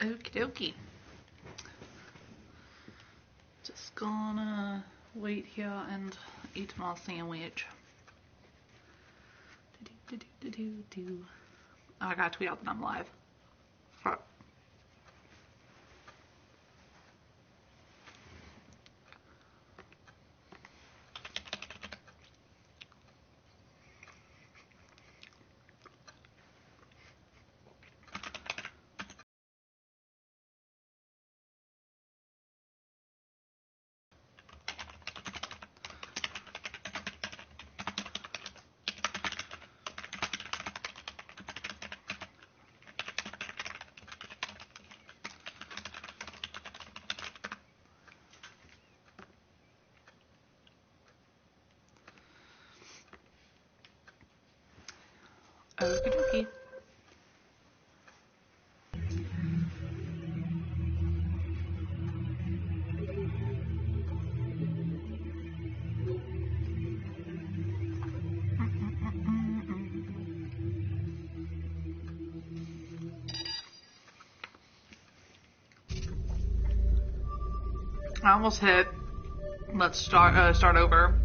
Okie dokie. Just gonna wait here and eat my sandwich. Oh, I gotta tweet out that I'm live. Fuck. Okie dokie. I almost hit. Let's start over.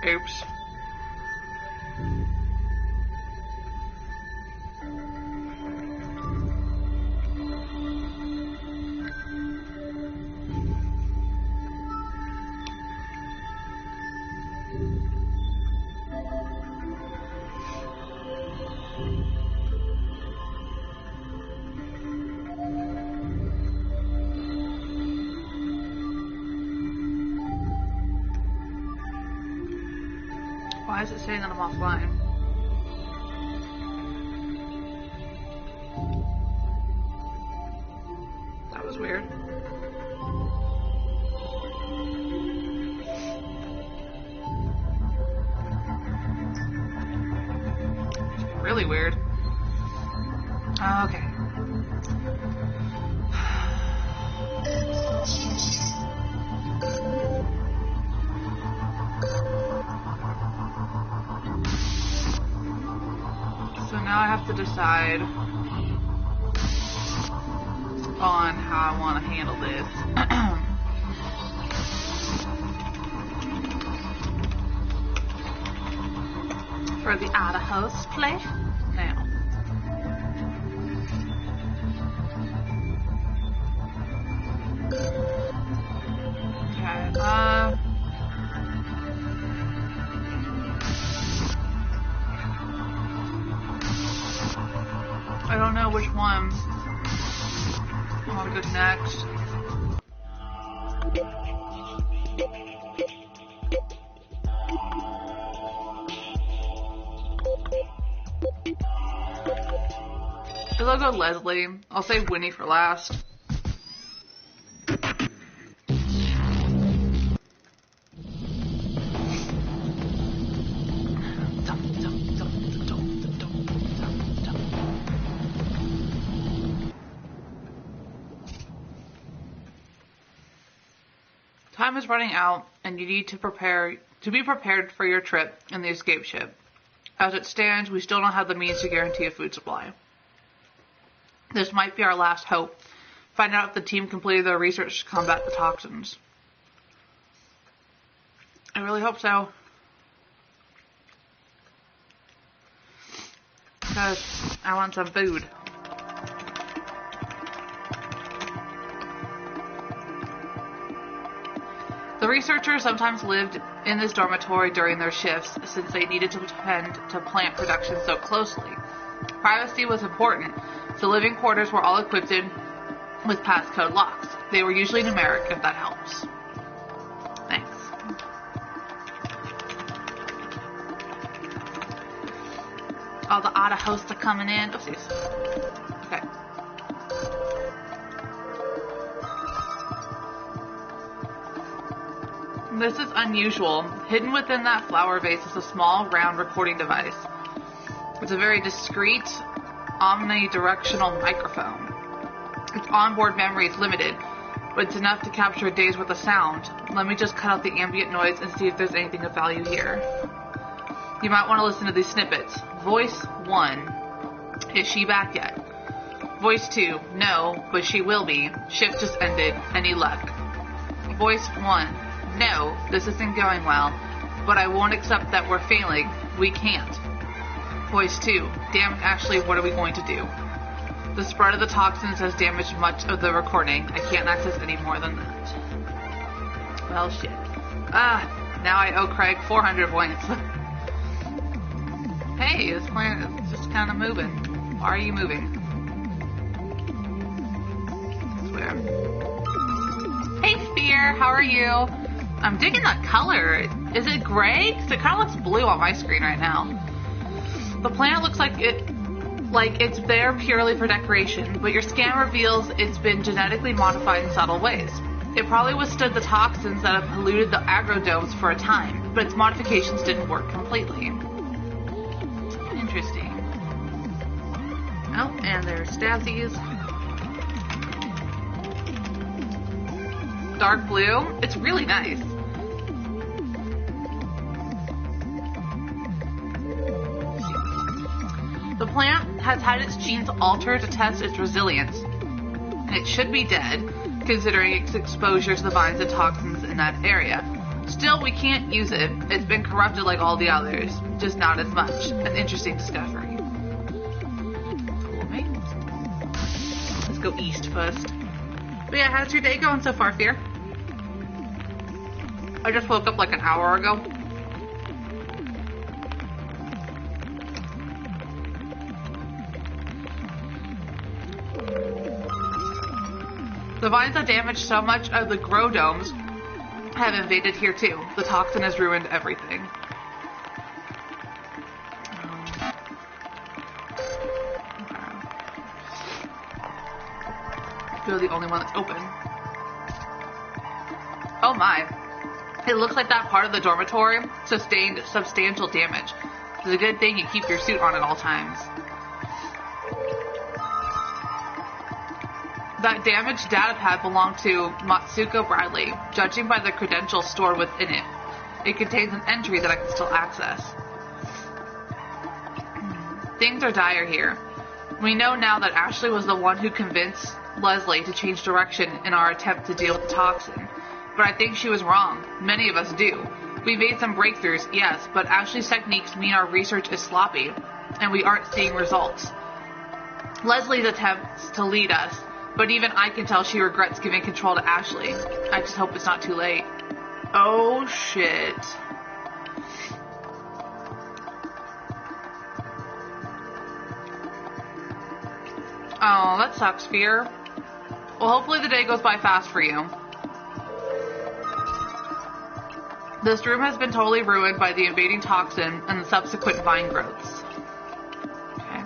Oops. Why is it saying that I'm offline? That was weird. Really weird. Okay. So now I have to decide on how I want to handle this. For the out-of-house play now. Okay, I don't know which one I want to go next. I'll go Leslie. I'll save Winnie for last. Time is running out, and you need to be prepared for your trip in the escape ship. As it stands, we still don't have the means to guarantee a food supply. This might be our last hope. Find out if the team completed their research to combat the toxins. I really hope so. Because I want some food. The researchers sometimes lived in this dormitory during their shifts since they needed to attend to plant production so closely. Privacy was important, so living quarters were all equipped with passcode locks. They were usually numeric, if that helps. Thanks. All the other hosts are coming in. Oopsies. Okay. This is unusual. Hidden within that flower vase is a small, round recording device. It's a very discreet, omnidirectional microphone. Its onboard memory is limited, but it's enough to capture a day's worth of sound. Let me just cut out the ambient noise and see if there's anything of value here. You might want to listen to these snippets. Voice 1. Is she back yet? Voice 2, no, but she will be. Shift just ended. Any luck? Voice 1, no, this isn't going well, but I won't accept that we're failing. We can't. Voice 2, damn Ashley, what are we going to do? The spread of the toxins has damaged much of the recording. I can't access any more than that. Well, shit. Now I owe Craig 400 points. Hey, this planet is just kind of moving. Why are you moving? It's weird. Hey, Fear, how are you? I'm digging that color. Is it gray? Because it kind of looks blue on my screen right now. The planet looks like it's there purely for decoration, but your scan reveals it's been genetically modified in subtle ways. It probably withstood the toxins that have polluted the agrodomes for a time, but its modifications didn't work completely. Interesting. Oh, and there's Stasies. Dark blue. It's really nice. The plant has had its genes altered to test its resilience. It should be dead, considering its exposure to the vines and toxins in that area. Still, we can't use it. It's been corrupted like all the others, just not as much. An interesting discovery. Cool, mate. Let's go east first. But yeah, how's your day going so far, Fear? I just woke up like an hour ago. The vines that damaged so much of the grow domes have invaded here too. The toxin has ruined everything. You're the only one that's open. Oh my. It looks like that part of the dormitory sustained substantial damage. It's a good thing you keep your suit on at all times. That damaged data pad belonged to Matsuko Bradley, judging by the credentials stored within it. It contains an entry that I can still access. Things are dire here. We know now that Ashley was the one who convinced Leslie to change direction in our attempt to deal with the toxin. But I think she was wrong. Many of us do. We made some breakthroughs, yes, but Ashley's techniques mean our research is sloppy, and we aren't seeing results. Leslie's attempts to lead us, but even I can tell she regrets giving control to Ashley. I just hope it's not too late. Oh, shit. Oh, that sucks, Fear. Well, hopefully the day goes by fast for you. This room has been totally ruined by the invading toxin and the subsequent vine growths. Okay.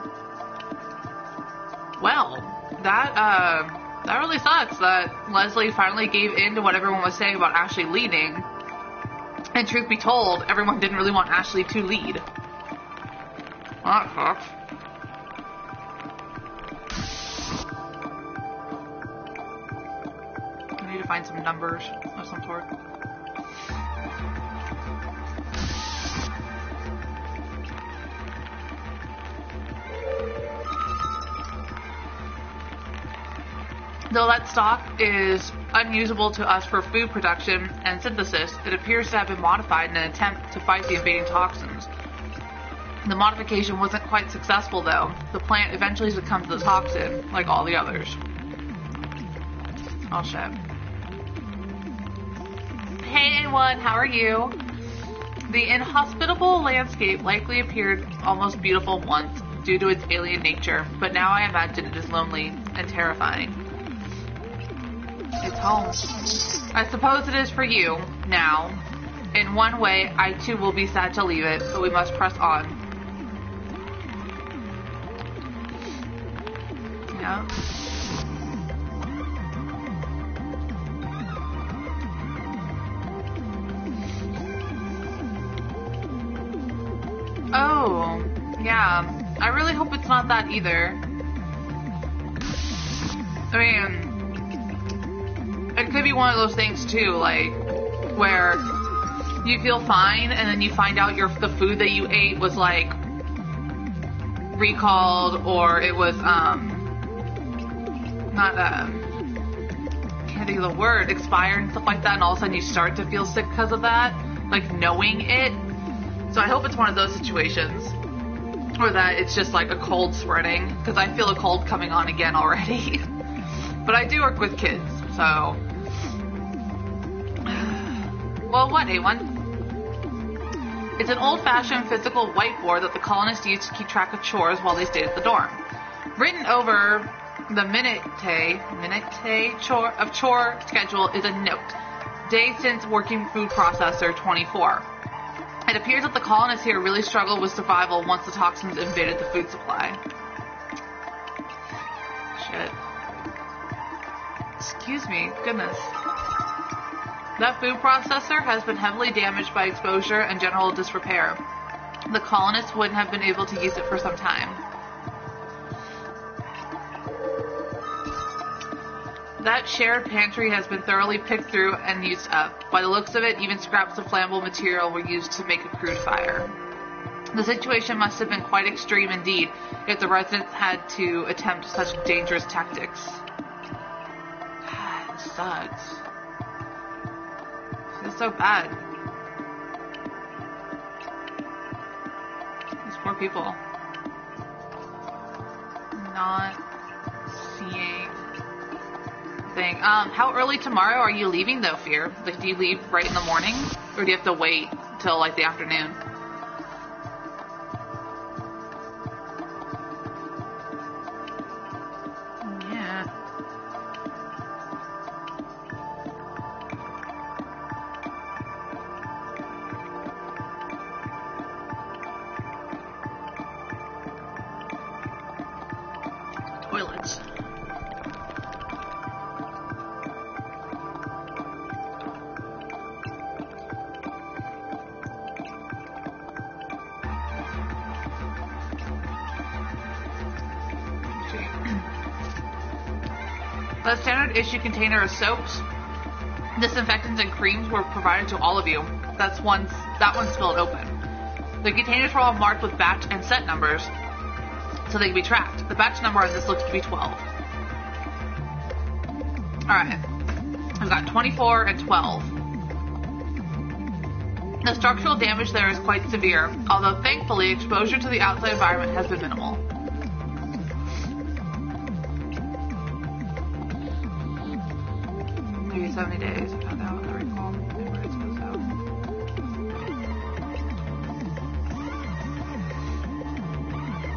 Well, that really sucks that Leslie finally gave in to what everyone was saying about Ashley leading. And truth be told, everyone didn't really want Ashley to lead. Well, that sucks. I need to find some numbers of some sort. Though that stock is unusable to us for food production and synthesis, it appears to have been modified in an attempt to fight the invading toxins. The modification wasn't quite successful, though. The plant eventually succumbed to the toxin, like all the others. Oh, shit. Hey, A1, how are you? The inhospitable landscape likely appeared almost beautiful once due to its alien nature, but now I imagine it is lonely and terrifying. It's home. I suppose it is for you, now. In one way, I too will be sad to leave it, but we must press on. Yeah. Oh, yeah. I really hope it's not that either. I mean, it could be one of those things too, like, where you feel fine and then you find out the food that you ate was like recalled, or it was not, can't think of the word, expired and stuff like that, and all of a sudden you start to feel sick because of that, like knowing it. So I hope it's one of those situations, or that it's just like a cold spreading, because I feel a cold coming on again already. But I do work with kids, so. Well, what, A1? It's an old-fashioned physical whiteboard that the colonists used to keep track of chores while they stayed at the dorm. Written over the minute chore schedule is a note. Day since working food processor 24. It appears that the colonists here really struggled with survival once the toxins invaded the food supply. Shit. Excuse me, goodness. That food processor has been heavily damaged by exposure and general disrepair. The colonists wouldn't have been able to use it for some time. That shared pantry has been thoroughly picked through and used up. By the looks of it, even scraps of flammable material were used to make a crude fire. The situation must have been quite extreme indeed if the residents had to attempt such dangerous tactics. It sucks. It's so bad. These poor people. Not seeing thing. How early tomorrow are you leaving though, Fear? Like, do you leave right in the morning? Or do you have to wait till like the afternoon? Yeah. Toilets. The standard issue container of soaps, disinfectants, and creams were provided to all of you. That one spilled open. The containers were all marked with batch and set numbers, so they can be tracked. The batch number on this looks to be 12. Alright. I've got 24 and 12. The structural damage there is quite severe, although thankfully exposure to the outside environment has been minimal. Maybe 70 days. I found out. I recall. Where it's supposed to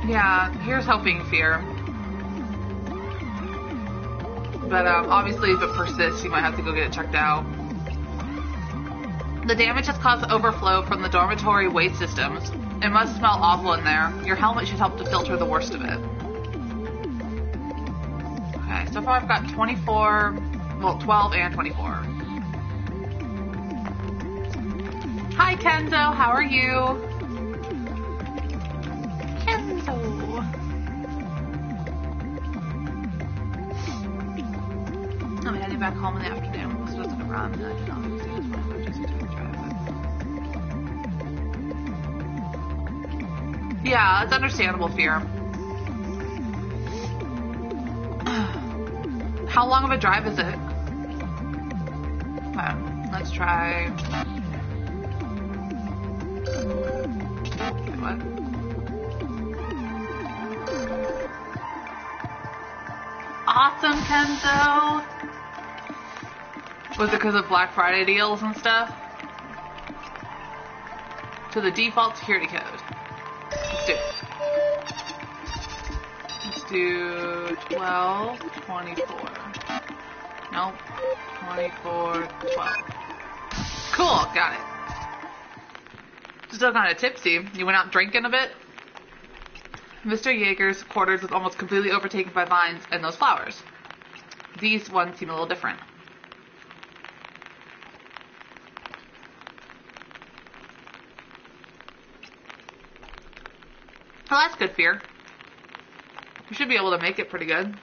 go. Yeah, here's hoping, Fear. But obviously, if it persists, you might have to go get it checked out. The damage has caused overflow from the dormitory waste systems. It must smell awful in there. Your helmet should help to filter the worst of it. Okay, so far I've got 24, well, 12 and 24. Hi, Kenzo. How are you? Kenzo. I'm heading back home in the afternoon. This doesn't run. I did not see this one. I just took a drive. Yeah, it's understandable, Fear. How long of a drive is it? Okay, let's try. Okay, what? Awesome, Kenzo! Was it because of Black Friday deals and stuff? To the default security code. Let's do it. Let's do 12, 24. Nope. 24, 12. Cool, got it. Still kind of tipsy. You went out drinking a bit? Mr. Yeager's quarters was almost completely overtaken by vines and those flowers. These ones seem a little different. Well, that's good, Fear. We should be able to make it pretty good.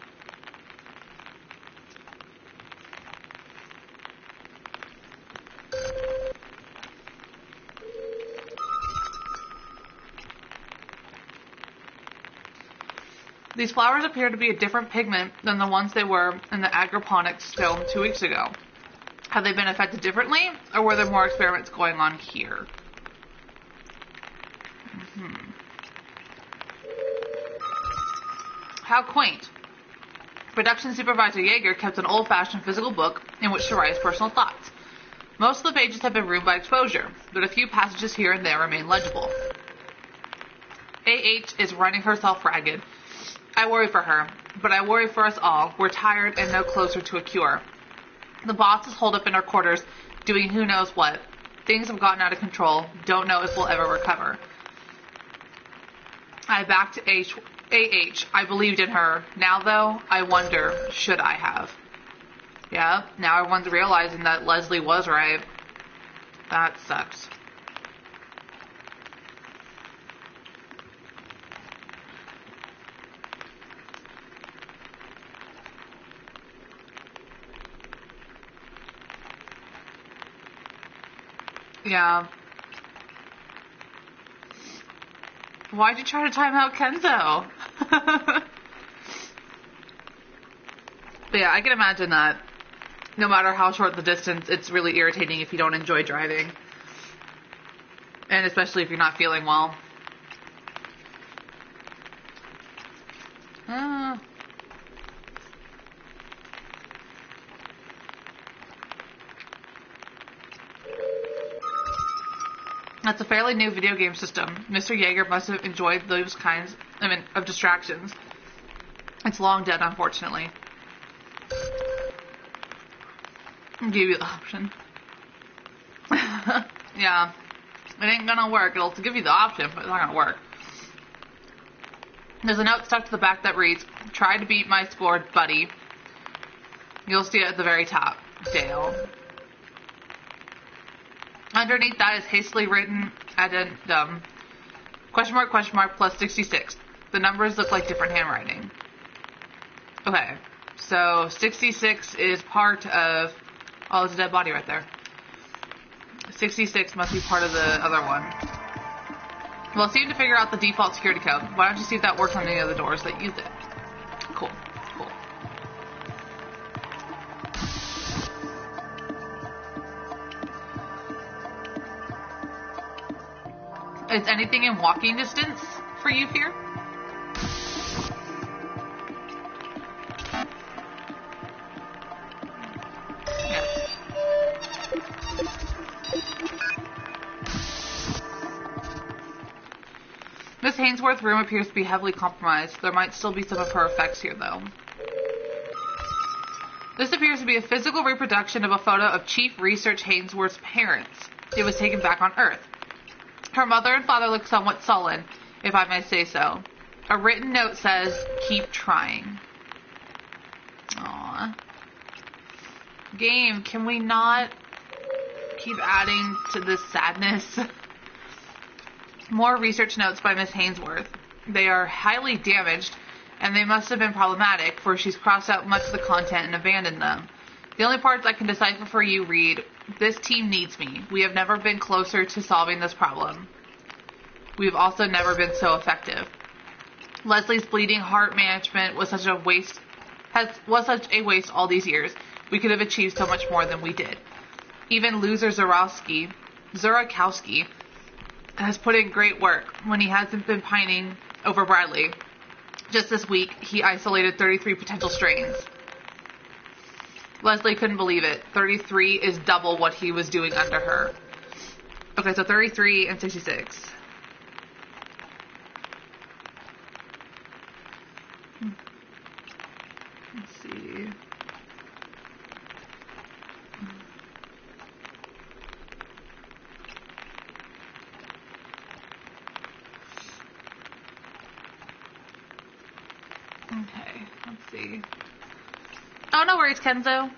These flowers appear to be a different pigment than the ones they were in the agroponics film 2 weeks ago. Have they been affected differently, or were there more experiments going on here? How quaint. Production supervisor Yeager kept an old-fashioned physical book in which to write his personal thoughts. Most of the pages have been ruined by exposure, but a few passages here and there remain legible. A.H. is running herself ragged. I worry for her, but I worry for us all. We're tired and no closer to a cure. The boss is holed up in our quarters, doing who knows what. Things have gotten out of control. Don't know if we'll ever recover. I backed A.H. I believed in her. Now, though, I wonder, should I have? Yeah, now everyone's realizing that Leslie was right. That sucks. Yeah. Why'd you try to time out Kenzo? But yeah, I can imagine that no matter how short the distance, it's really irritating if you don't enjoy driving. And especially if you're not feeling well. That's a fairly new video game system. Mr. Yeager must have enjoyed those kinds of distractions. It's long dead, unfortunately. I'll give you the option. Yeah. It ain't gonna work. It'll give you the option, but it's not gonna work. There's a note stuck to the back that reads, "Try to beat my score, buddy." You'll see it at the very top. Dale. Underneath that is hastily written addendum. Question mark, plus 66. The numbers look like different handwriting. Okay. So 66 is part of... Oh, there's a dead body right there. 66 must be part of the other one. Well, it seemed to figure out the default security code. Why don't you see if that works on any of the doors that use it? Cool. Cool. Is anything in walking distance for you here? Yes. Miss Hainsworth's room appears to be heavily compromised. There might still be some of her effects here, though. This appears to be a physical reproduction of a photo of Chief Research Hainsworth's parents. It was taken back on Earth. Her mother and father look somewhat sullen, if I may say so. A written note says, "Keep trying." Aww. Game, can we not keep adding to this sadness? More research notes by Miss Hainsworth. They are highly damaged, and they must have been problematic, for she's crossed out much of the content and abandoned them. The only parts I can decipher for you read, "This team needs me. We have never been closer to solving this problem. We've also never been so effective. Leslie's bleeding heart management was such a waste all these years. We could have achieved so much more than we did. Even loser Zurakowski has put in great work when he hasn't been pining over Bradley. Just this week, he isolated 33 potential strains." Leslie couldn't believe it. 33 is double what he was doing under her. Okay, so 33 and 66. Let's see. Okay, let's see. Oh, no worries, Kenzo.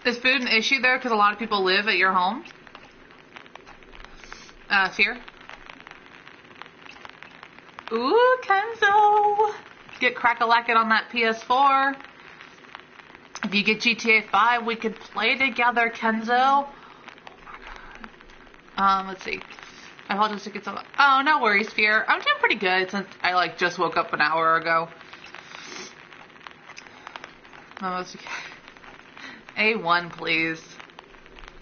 Is food an issue there because a lot of people live at your home? Fear? Ooh, Kenzo! Get crack-a-lackin' on that PS4. If you get GTA 5, we could play together, Kenzo. Let's see. I apologize to get some. Oh, no worries, Fear. I'm doing pretty good since I like just woke up an hour ago. A1, please.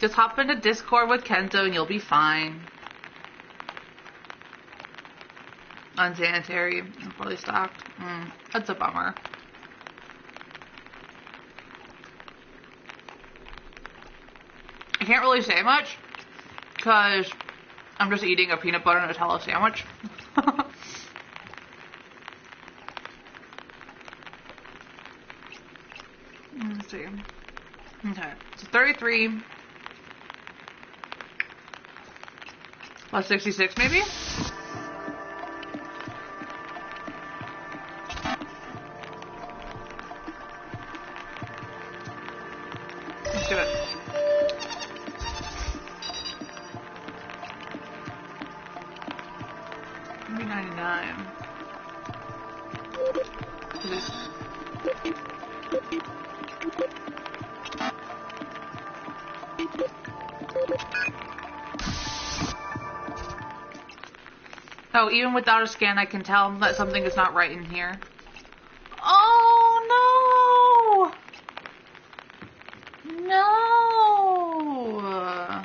Just hop into Discord with Kenzo and you'll be fine. Unsanitary and poorly stocked. That's a bummer. I can't really say much because I'm just eating a peanut butter Nutella sandwich. Let's see. Okay, so 33 plus 66 maybe? Let's do it. Maybe 99. Oh, even without a scan, I can tell that something is not right in here. Oh, no! No!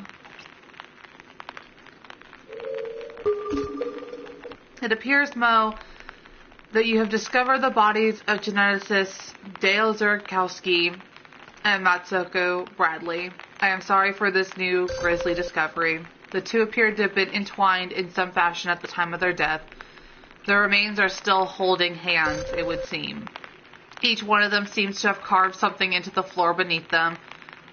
It appears, Mo, that you have discovered the bodies of geneticists Dale Zurkowski and Matsuko Bradley. I am sorry for this new grisly discovery. The two appeared to have been entwined in some fashion at the time of their death. Their remains are still holding hands, it would seem. Each one of them seems to have carved something into the floor beneath them.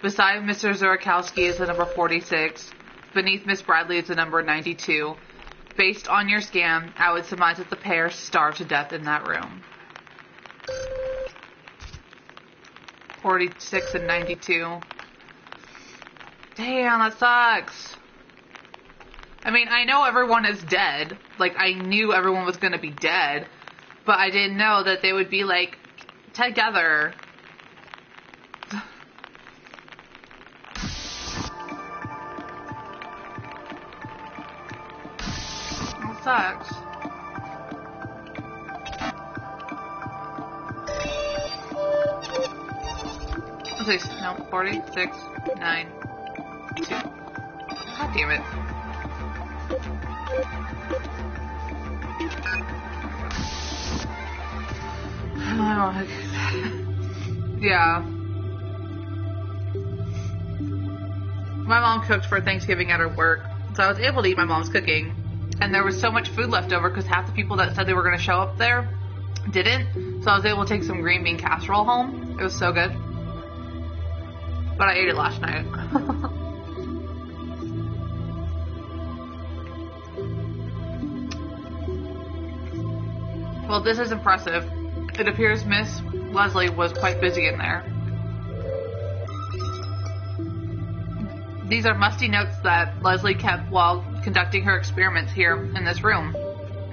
Beside Mr. Zurkowski is the number 46. Beneath Miss Bradley is the number 92. Based on your scan, I would surmise that the pair starved to death in that room. 46 and 92. Damn, that sucks. I mean, I know everyone is dead. Like, I knew everyone was going to be dead. But I didn't know that they would be, like, together. That sucks. Let's see. No, 46, 9, 2. God damn it. Oh, yeah. My mom cooked for Thanksgiving at her work, so I was able to eat my mom's cooking. And there was so much food left over because half the people that said they were going to show up there didn't. So I was able to take some green bean casserole home. It was so good. But I ate it last night. Well, this is impressive. It appears Miss Leslie was quite busy in there. These are musty notes that Leslie kept while conducting her experiments here in this room.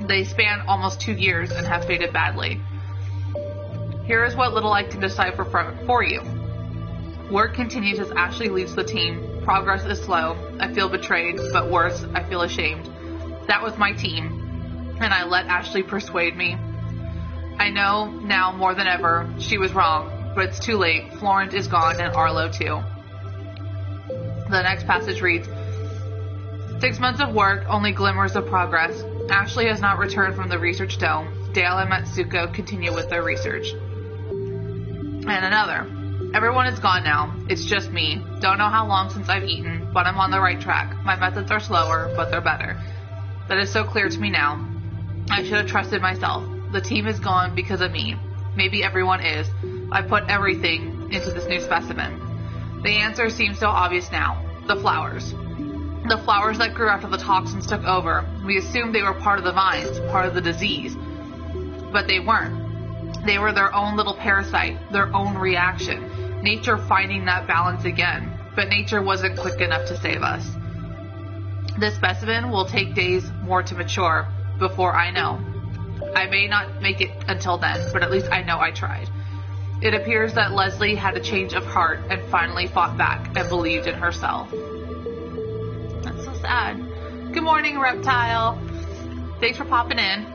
They span almost 2 years and have faded badly. Here is what little I can decipher for you. Work continues as Ashley leads the team. Progress is slow. I feel betrayed, but worse, I feel ashamed. That was my team, and I let Ashley persuade me. I know now more than ever she was wrong, but it's too late. Florent is gone and Arlo too. The next passage reads, 6 months of work, only glimmers of progress. Ashley has not returned from the research dome. Dale and Matsuko continue with their research. And another. Everyone is gone now. It's just me. Don't know how long since I've eaten, but I'm on the right track. My methods are slower, but they're better. That is so clear to me now. I should have trusted myself. The team is gone because of me. Maybe everyone is. I put everything into this new specimen. The answer seems so obvious now. The flowers. The flowers that grew after the toxins took over. We assumed they were part of the vines, part of the disease. But they weren't. They were their own little parasite, their own reaction. Nature finding that balance again. But nature wasn't quick enough to save us. This specimen will take days more to mature before I know. I may not make it until then, but at least I know I tried. It appears that Leslie had a change of heart and finally fought back and believed in herself. That's so sad. Good morning, Reptile. Thanks for popping in.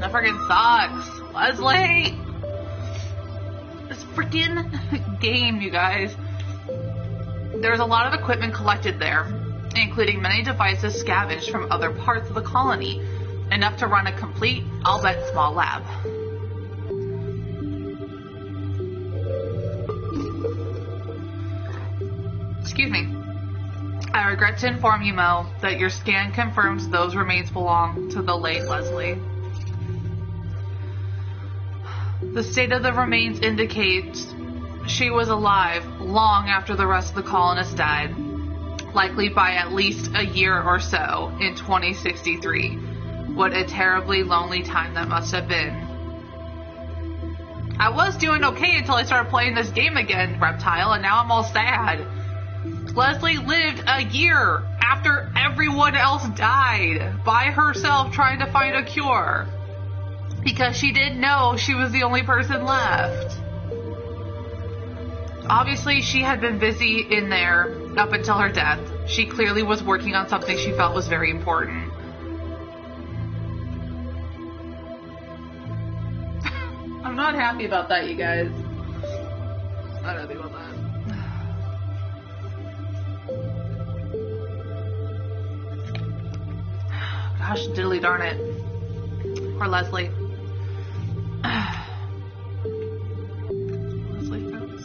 That freaking sucks. Leslie! This freaking game, you guys. There's a lot of equipment collected there, including many devices scavenged from other parts of the colony, enough to run a complete, albeit small lab. Excuse me. I regret to inform you, Mo, that your scan confirms those remains belong to the late Leslie. The state of the remains indicates she was alive long after the rest of the colonists died, likely by at least a year or so in 2063. What a terribly lonely time that must have been. I was doing okay until I started playing this game again, Reptile, and now I'm all sad. Leslie lived a year after everyone else died by herself trying to find a cure. Because she didn't know she was the only person left. Obviously, she had been busy in there up until her death. She clearly was working on something she felt was very important. I'm not happy about that, you guys. Not happy about that. Gosh, diddly darn it. Poor Leslie. Leslie folks.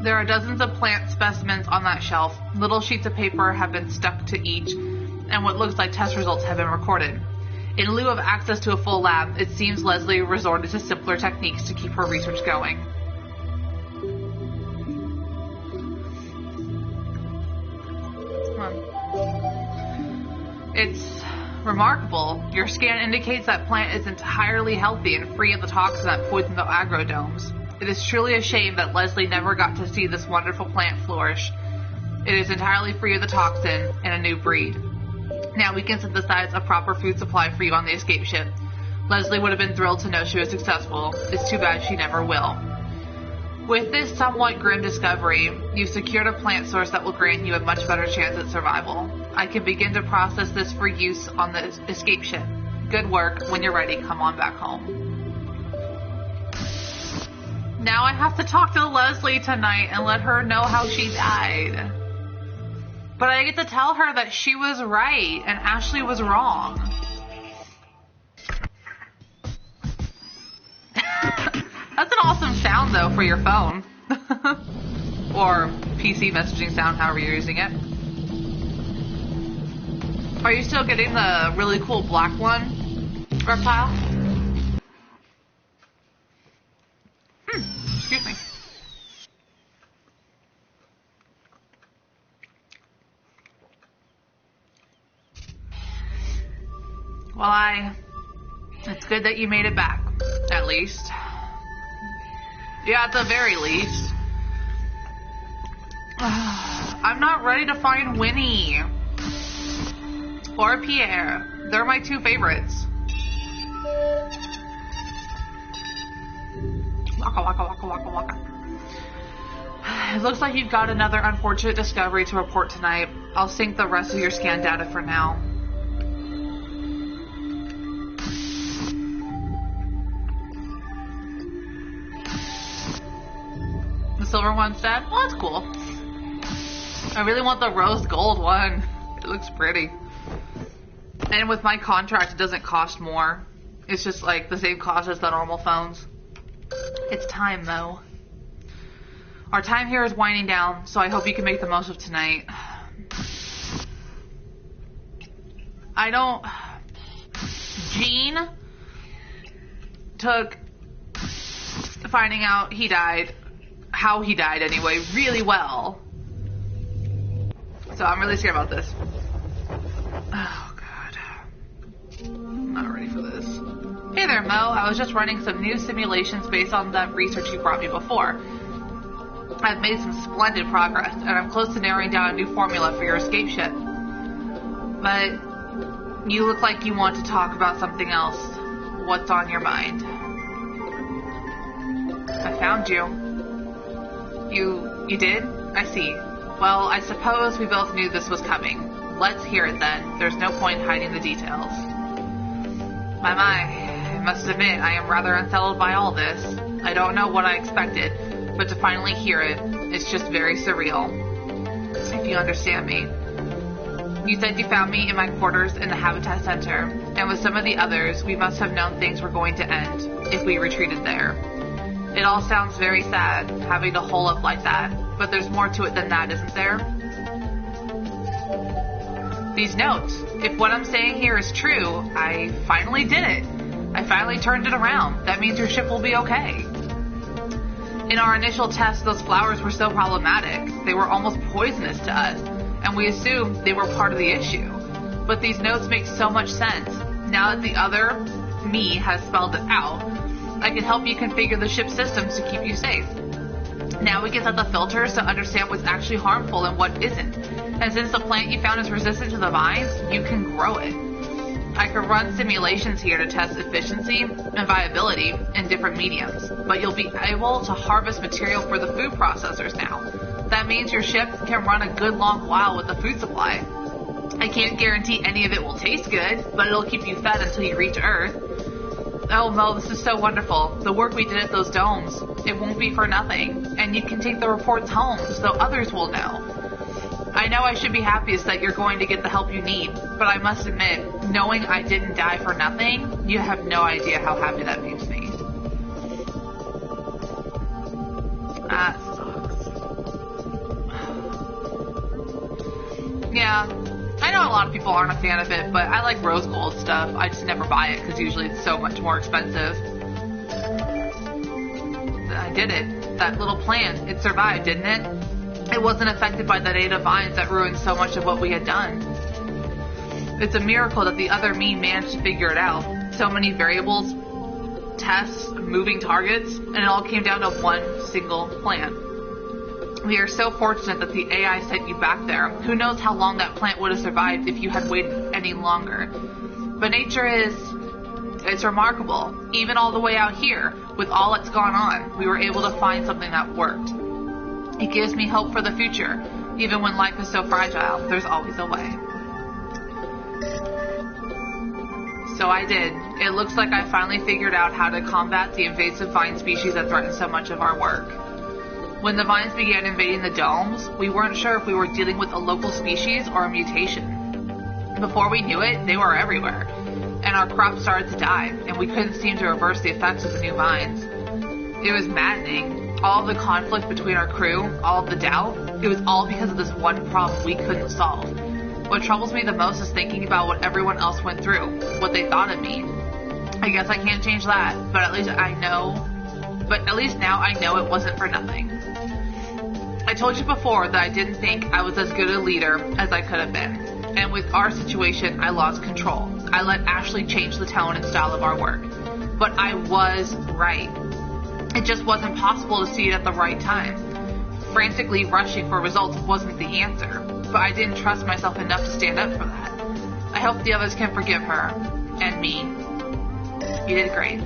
There are dozens of plant specimens on that shelf. Little sheets of paper have been stuck to each, and what looks like test results have been recorded. In lieu of access to a full lab, it seems Leslie resorted to simpler techniques to keep her research going. It's remarkable. Your scan indicates that plant is entirely healthy and free of the toxin that poisoned the agrodomes. It is truly a shame that Leslie never got to see this wonderful plant flourish. It is entirely free of the toxin and a new breed. Now we can synthesize a proper food supply for you on the escape ship. Leslie would have been thrilled to know she was successful. It's too bad she never will. With this somewhat grim discovery, you've secured a plant source that will grant you a much better chance at survival. I can begin to process this for use on the escape ship. Good work. When you're ready, come on back home. Now I have to talk to Leslie tonight and let her know how she died. But I get to tell her that she was right and Ashley was wrong. That's an awesome sound, though, for your phone. Or PC messaging sound, however you're using it. Are you still getting the really cool black one, Reptile? Excuse me. Well, it's good that you made it back, at least. Yeah, at the very least. I'm not ready to find Winnie. Or Pierre. They're my two favorites. Waka waka waka waka waka. It looks like you've got another unfortunate discovery to report tonight. I'll sync the rest of your scan data for now. Silver one's dead? Well, that's cool. I really want the rose gold one. It looks pretty. And with my contract, it doesn't cost more. It's just like the same cost as the normal phones. It's time, though. Our time here is winding down, so I hope you can make the most of tonight. Gene took finding out he died, how he died anyway, really well. So I'm really scared about this. Oh, God. I'm not ready for this. Hey there, Mo. I was just running some new simulations based on that research you brought me before. I've made some splendid progress, and I'm close to narrowing down a new formula for your escape ship. But You look like you want to talk about something else. What's on your mind? I found you. You did? I see. Well, I suppose we both knew this was coming. Let's hear it then. There's no point hiding the details. My, I must admit I am rather unsettled by all this. I don't know what I expected, but to finally hear it, it's just very surreal. If you understand me. You said you found me in my quarters in the Habitat Center, and with some of the others, we must have known things were going to end if we retreated there. It all sounds very sad, having to hole up like that, but there's more to it than that, isn't there? These notes. If what I'm saying here is true, I finally did it. I finally turned it around. That means your ship will be okay. In our initial tests, those flowers were so problematic. They were almost poisonous to us, and we assumed they were part of the issue. But these notes make so much sense. Now that the other me has spelled it out, I can help you configure the ship's systems to keep you safe. Now we can set the filters to understand what's actually harmful and what isn't. And since the plant you found is resistant to the vines, you can grow it. I could run simulations here to test efficiency and viability in different mediums, but you'll be able to harvest material for the food processors now. That means your ship can run a good long while with the food supply. I can't guarantee any of it will taste good, but it'll keep you fed until you reach Earth. Oh, Mo, this is so wonderful. The work we did at those domes, it won't be for nothing. And you can take the reports home so others will know. I know I should be happiest that you're going to get the help you need, but I must admit, knowing I didn't die for nothing, you have no idea how happy that makes me. That sucks. Yeah, I know a lot of people aren't a fan of it, but I like rose gold stuff. I just never buy it because usually it's so much more expensive. I did it. That little plant, it survived, didn't it? It wasn't affected by the native vines that ruined so much of what we had done. It's a miracle that the other me managed to figure it out. So many variables, tests, moving targets, and it all came down to one single plant. We are so fortunate that the AI sent you back there. Who knows how long that plant would have survived if you had waited any longer. But nature it's remarkable. Even all the way out here, with all that's gone on, we were able to find something that worked. It gives me hope for the future. Even when life is so fragile, there's always a way. So I did. It looks like I finally figured out how to combat the invasive vine species that threaten so much of our work. When the vines began invading the domes, we weren't sure if we were dealing with a local species or a mutation. Before we knew it, they were everywhere, and our crops started to die, and we couldn't seem to reverse the effects of the new vines. It was maddening. All of the conflict between our crew, all of the doubt, it was all because of this one problem we couldn't solve. What troubles me the most is thinking about what everyone else went through, what they thought of me. I guess I can't change that, but at least now I know it wasn't for nothing. I told you before that I didn't think I was as good a leader as I could have been. And with our situation, I lost control. I let Ashley change the tone and style of our work. But I was right. It just wasn't possible to see it at the right time. Frantically rushing for results wasn't the answer, but I didn't trust myself enough to stand up for that. I hope the others can forgive her. And me. You did great.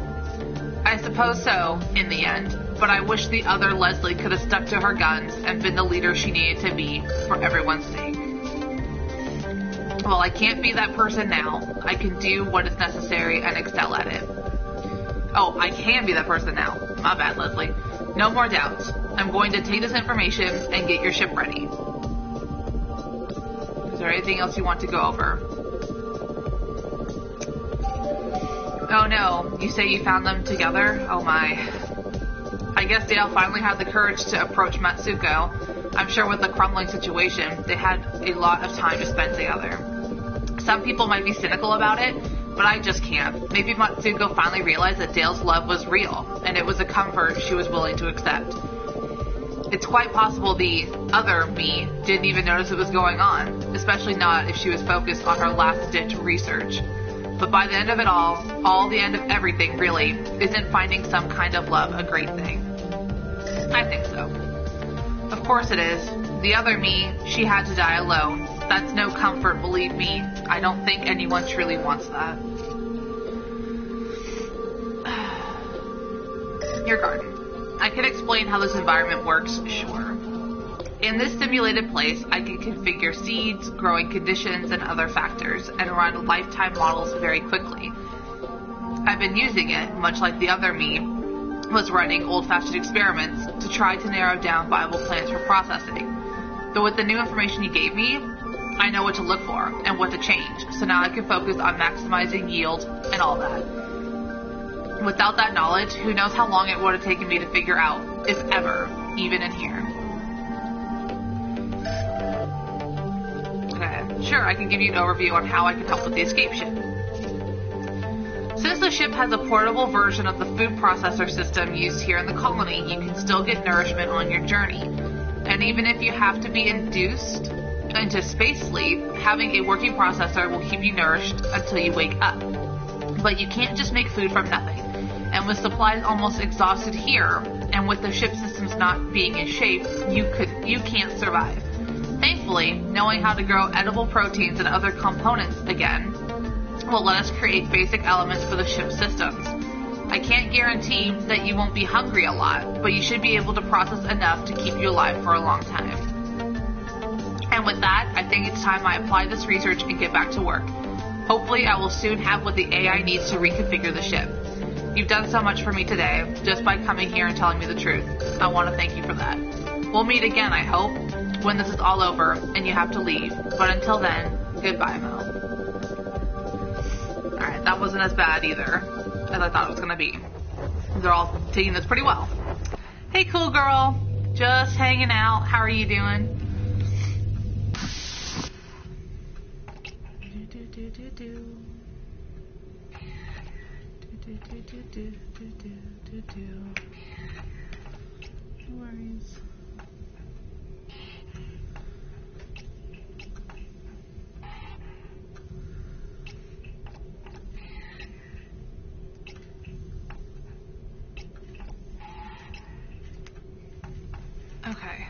I suppose so, in the end, but I wish the other Leslie could have stuck to her guns and been the leader she needed to be for everyone's sake. Well, I can't be that person now. I can do what is necessary and excel at it. Oh, I can be that person now. My bad, Leslie. No more doubts. I'm going to take this information and get your ship ready. Is there anything else you want to go over? Oh no, you say you found them together? Oh my. I guess Dale finally had the courage to approach Matsuko. I'm sure with the crumbling situation, they had a lot of time to spend together. Some people might be cynical about it, but I just can't. Maybe Matsuko finally realized that Dale's love was real, and it was a comfort she was willing to accept. It's quite possible the other me didn't even notice it was going on, especially not if she was focused on her last-ditch research. But by the end of it all the end of everything, really, isn't finding some kind of love a great thing? I think so. Of course it is. The other me, she had to die alone. That's no comfort, believe me. I don't think anyone truly wants that. Your garden. I can explain how this environment works, sure. In this simulated place, I can configure seeds, growing conditions, and other factors, and run lifetime models very quickly. I've been using it, much like the other me was running old-fashioned experiments, to try to narrow down viable plants for processing. But with the new information you gave me, I know what to look for and what to change, so now I can focus on maximizing yield and all that. Without that knowledge, who knows how long it would have taken me to figure out, if ever, even in here. Okay, sure, I can give you an overview on how I can help with the escape ship. Since the ship has a portable version of the food processor system used here in the colony, you can still get nourishment on your journey. And even if you have to be induced into space sleep, having a working processor will keep you nourished until you wake up. But you can't just make food from nothing. And with supplies almost exhausted here, and with the ship systems not being in shape, you can't survive. Thankfully, knowing how to grow edible proteins and other components again will let us create basic elements for the ship systems. I can't guarantee that you won't be hungry a lot, but you should be able to process enough to keep you alive for a long time. And with that, I think it's time I apply this research and get back to work. Hopefully, I will soon have what the AI needs to reconfigure the ship. You've done so much for me today, just by coming here and telling me the truth. I want to thank you for that. We'll meet again, I hope, when this is all over and you have to leave. But until then, goodbye, Mo. Alright, that wasn't as bad either as I thought it was going to be. They're all taking this pretty well. Hey, cool girl. Just hanging out. How are you doing? No worries. Okay.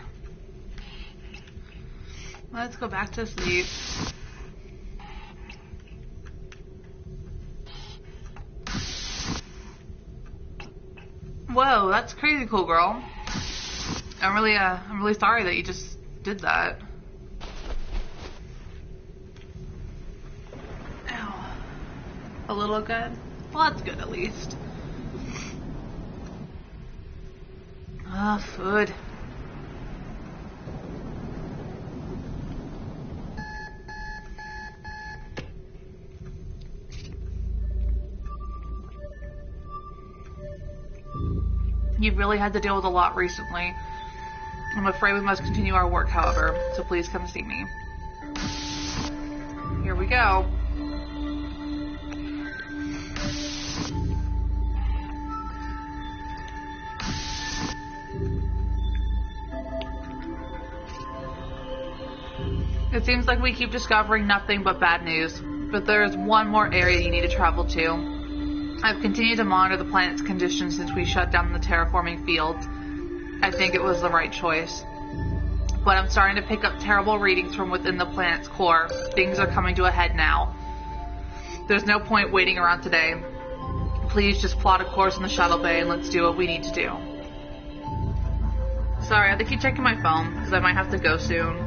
Let's go back to sleep. Whoa, that's crazy cool, girl. I'm really sorry that you just did that. Ow. A little good? Well, that's good at least. Ah, food. You've really had to deal with a lot recently. I'm afraid we must continue our work, however, so please come see me. Here we go. It seems like we keep discovering nothing but bad news, but there is one more area you need to travel to. I've continued to monitor the planet's condition since we shut down the terraforming field. I think it was the right choice. But I'm starting to pick up terrible readings from within the planet's core. Things are coming to a head now. There's no point waiting around today. Please just plot a course in the shuttle bay and let's do what we need to do. Sorry, I have to keep checking my phone because I might have to go soon.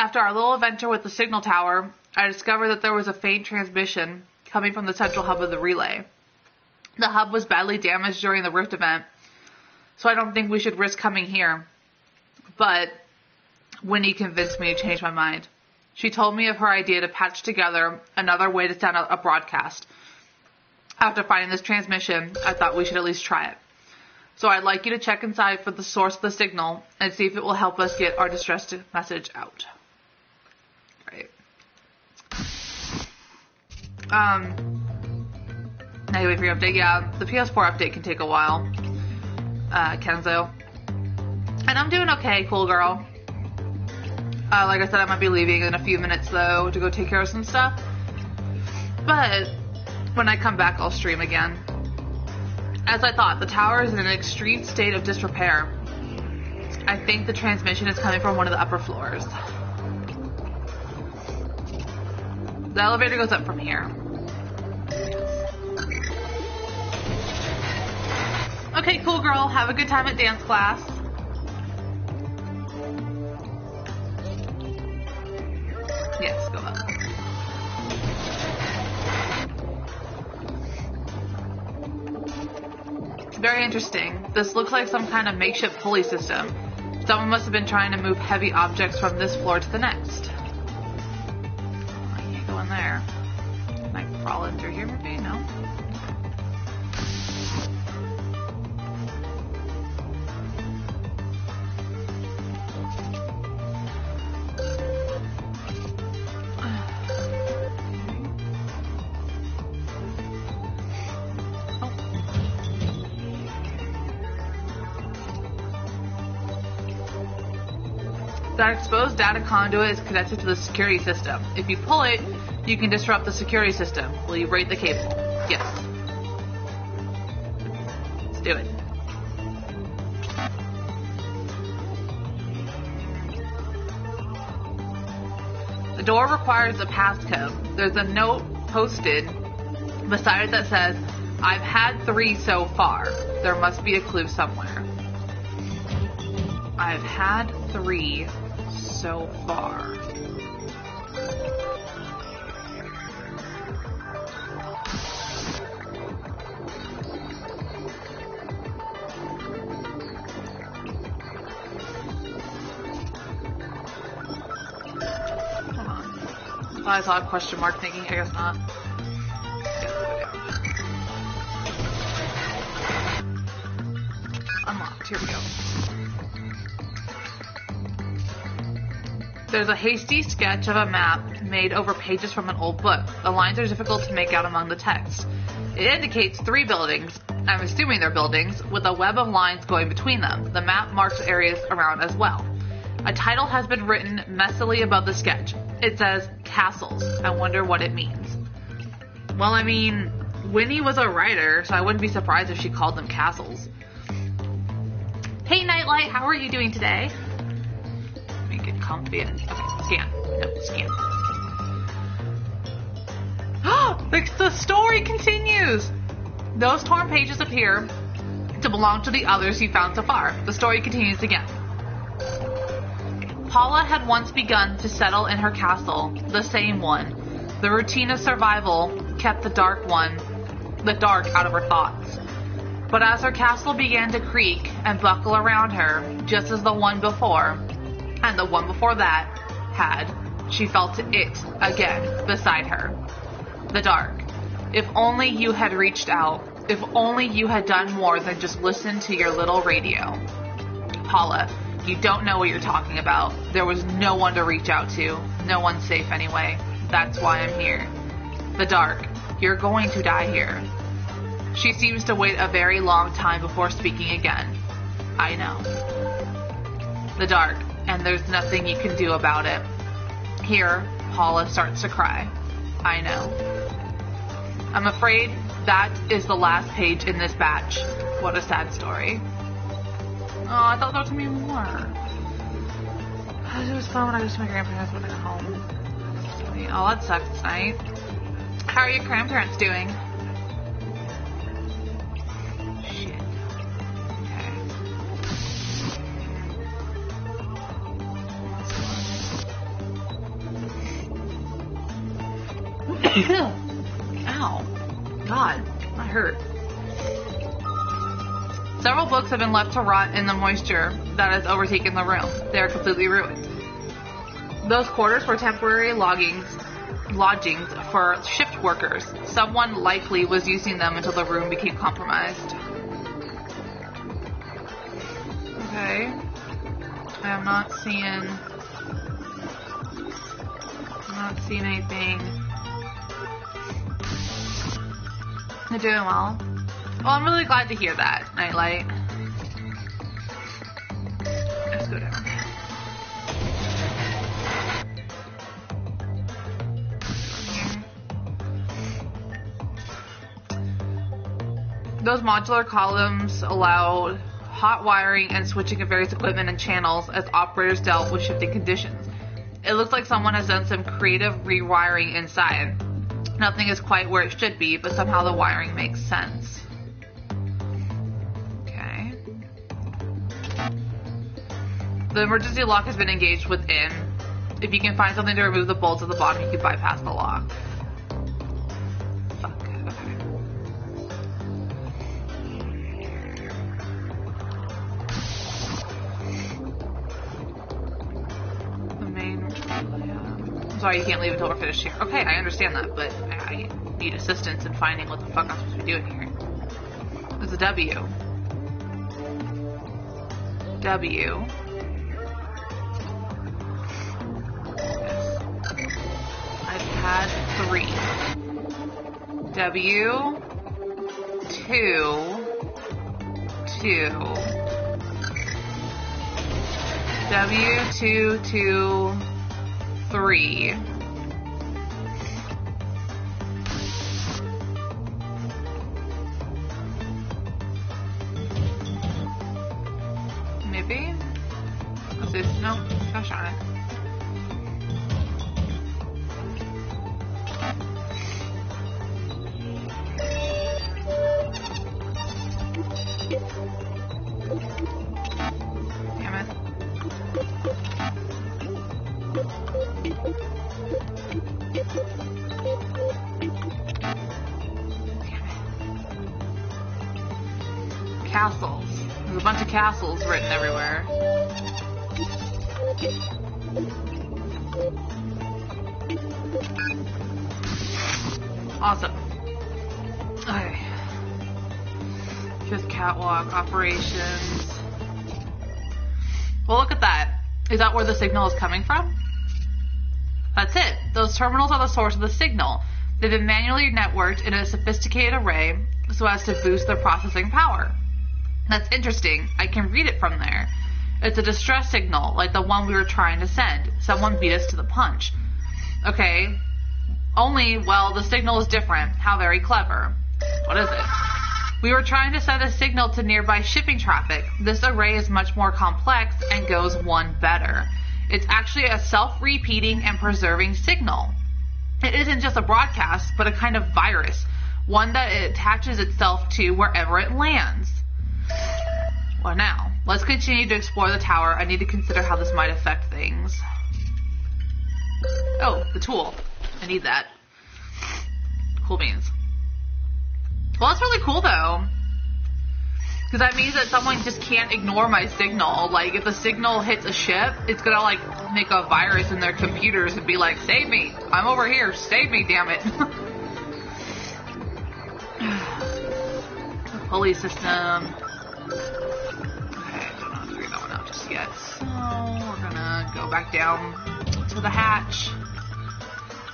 After our little adventure with the signal tower, I discovered that there was a faint transmission coming from the central hub of the relay. The hub was badly damaged during the Rift event, so I don't think we should risk coming here. But Winnie convinced me to change my mind. She told me of her idea to patch together another way to send out a broadcast. After finding this transmission, I thought we should at least try it. So I'd like you to check inside for the source of the signal and see if it will help us get our distress message out. Right. Now you wait for your update. Yeah, the PS4 update can take a while. Kenzo. And I'm doing okay, cool girl. Like I said, I might be leaving in a few minutes, though, to go take care of some stuff. But when I come back, I'll stream again. As I thought, the tower is in an extreme state of disrepair. I think the transmission is coming from one of the upper floors. The elevator goes up from here. Okay, cool girl. Have a good time at dance class. Yes, go up. Very interesting. This looks like some kind of makeshift pulley system. Someone must have been trying to move heavy objects from this floor to the next. I can't go in there. Can I crawl in through here maybe? No? That exposed data conduit is connected to the security system. If you pull it, you can disrupt the security system. Will you rate the cable? Yes. Let's do it. The door requires a passcode. There's a note posted beside it that says, "I've had 3 so far." There must be a clue somewhere. I've had 3 so far. Hold on. I thought I saw a question mark thinking, I guess not. Unlocked. Here we go. There's a hasty sketch of a map made over pages from an old book. The lines are difficult to make out among the text. It indicates 3 buildings, I'm assuming they're buildings, with a web of lines going between them. The map marks areas around as well. A title has been written messily above the sketch. It says, "Castles." I wonder what it means. Well, I mean, Winnie was a writer, so I wouldn't be surprised if she called them castles. Hey, Nightlight, how are you doing today? Make it comfy. Okay, scan. No, scan. The story continues! Those torn pages appear to belong to the others you found so far. The story continues again. Paula had once begun to settle in her castle, the same one. The routine of survival kept the dark out of her thoughts. But as her castle began to creak and buckle around her, just as the one before, and the one before that had, she felt it again beside her. The dark. If only you had reached out. If only you had done more than just listen to your little radio. Paula, you don't know what you're talking about. There was no one to reach out to. No one's safe anyway. That's why I'm here. The dark. You're going to die here. She seems to wait a very long time before speaking again. I know. The dark. And there's nothing you can do about it. Here, Paula starts to cry. I know. I'm afraid that is the last page in this batch. What a sad story. Oh, I thought there was going to be more. It was fun when I was to my grandparents when I got home. Oh, that sucks tonight. How are your grandparents doing? Shit. Okay. Ow. God, that hurt. Several books have been left to rot in the moisture that has overtaken the room. They are completely ruined. Those quarters were temporary lodgings for shift workers. Someone likely was using them until the room became compromised. Okay. I am not seeing anything. You're doing well. Well, I'm really glad to hear that, Nightlight. Let's go down. Those modular columns allowed hot wiring and switching of various equipment and channels as operators dealt with shifting conditions. It looks like someone has done some creative rewiring inside. Nothing is quite where it should be, but somehow the wiring makes sense. Okay. The emergency lock has been engaged within. If you can find something to remove the bolts at the bottom, you can bypass the lock. Fuck. Okay. I'm sorry, you can't leave until we're finished here. Okay, I understand that, but I need assistance in finding what the fuck I'm supposed to be doing here. There's a W. W. I've had 3. W. 2. 2. W. 2, 2. 3. Maybe? What's this? No, gosh on it. Damn it. Castles. There's a bunch of castles written everywhere. Awesome. Okay. Just catwalk operations. Well, look at that. Is that where the signal is coming from? That's it. Those terminals are the source of the signal. They've been manually networked in a sophisticated array so as to boost their processing power. That's interesting. I can read it from there. It's a distress signal, like the one we were trying to send. Someone beat us to the punch. Okay. Only, well, the signal is different. How very clever. What is it? We were trying to send a signal to nearby shipping traffic. This array is much more complex and goes one better. It's actually a self-repeating and preserving signal. It isn't just a broadcast, but a kind of virus. One that it attaches itself to wherever it lands. Well, now, let's continue to explore the tower. I need to consider how this might affect things. Oh, the tool. I need that. Cool beans. Well, that's really cool, though. Because that means that someone just can't ignore my signal. Like, if the signal hits a ship, it's gonna, like, make a virus in their computers and be like, save me. I'm over here. Save me, damn it. The pulley system. Okay, I don't know how to figure that one out just yet. So, we're gonna go back down to the hatch.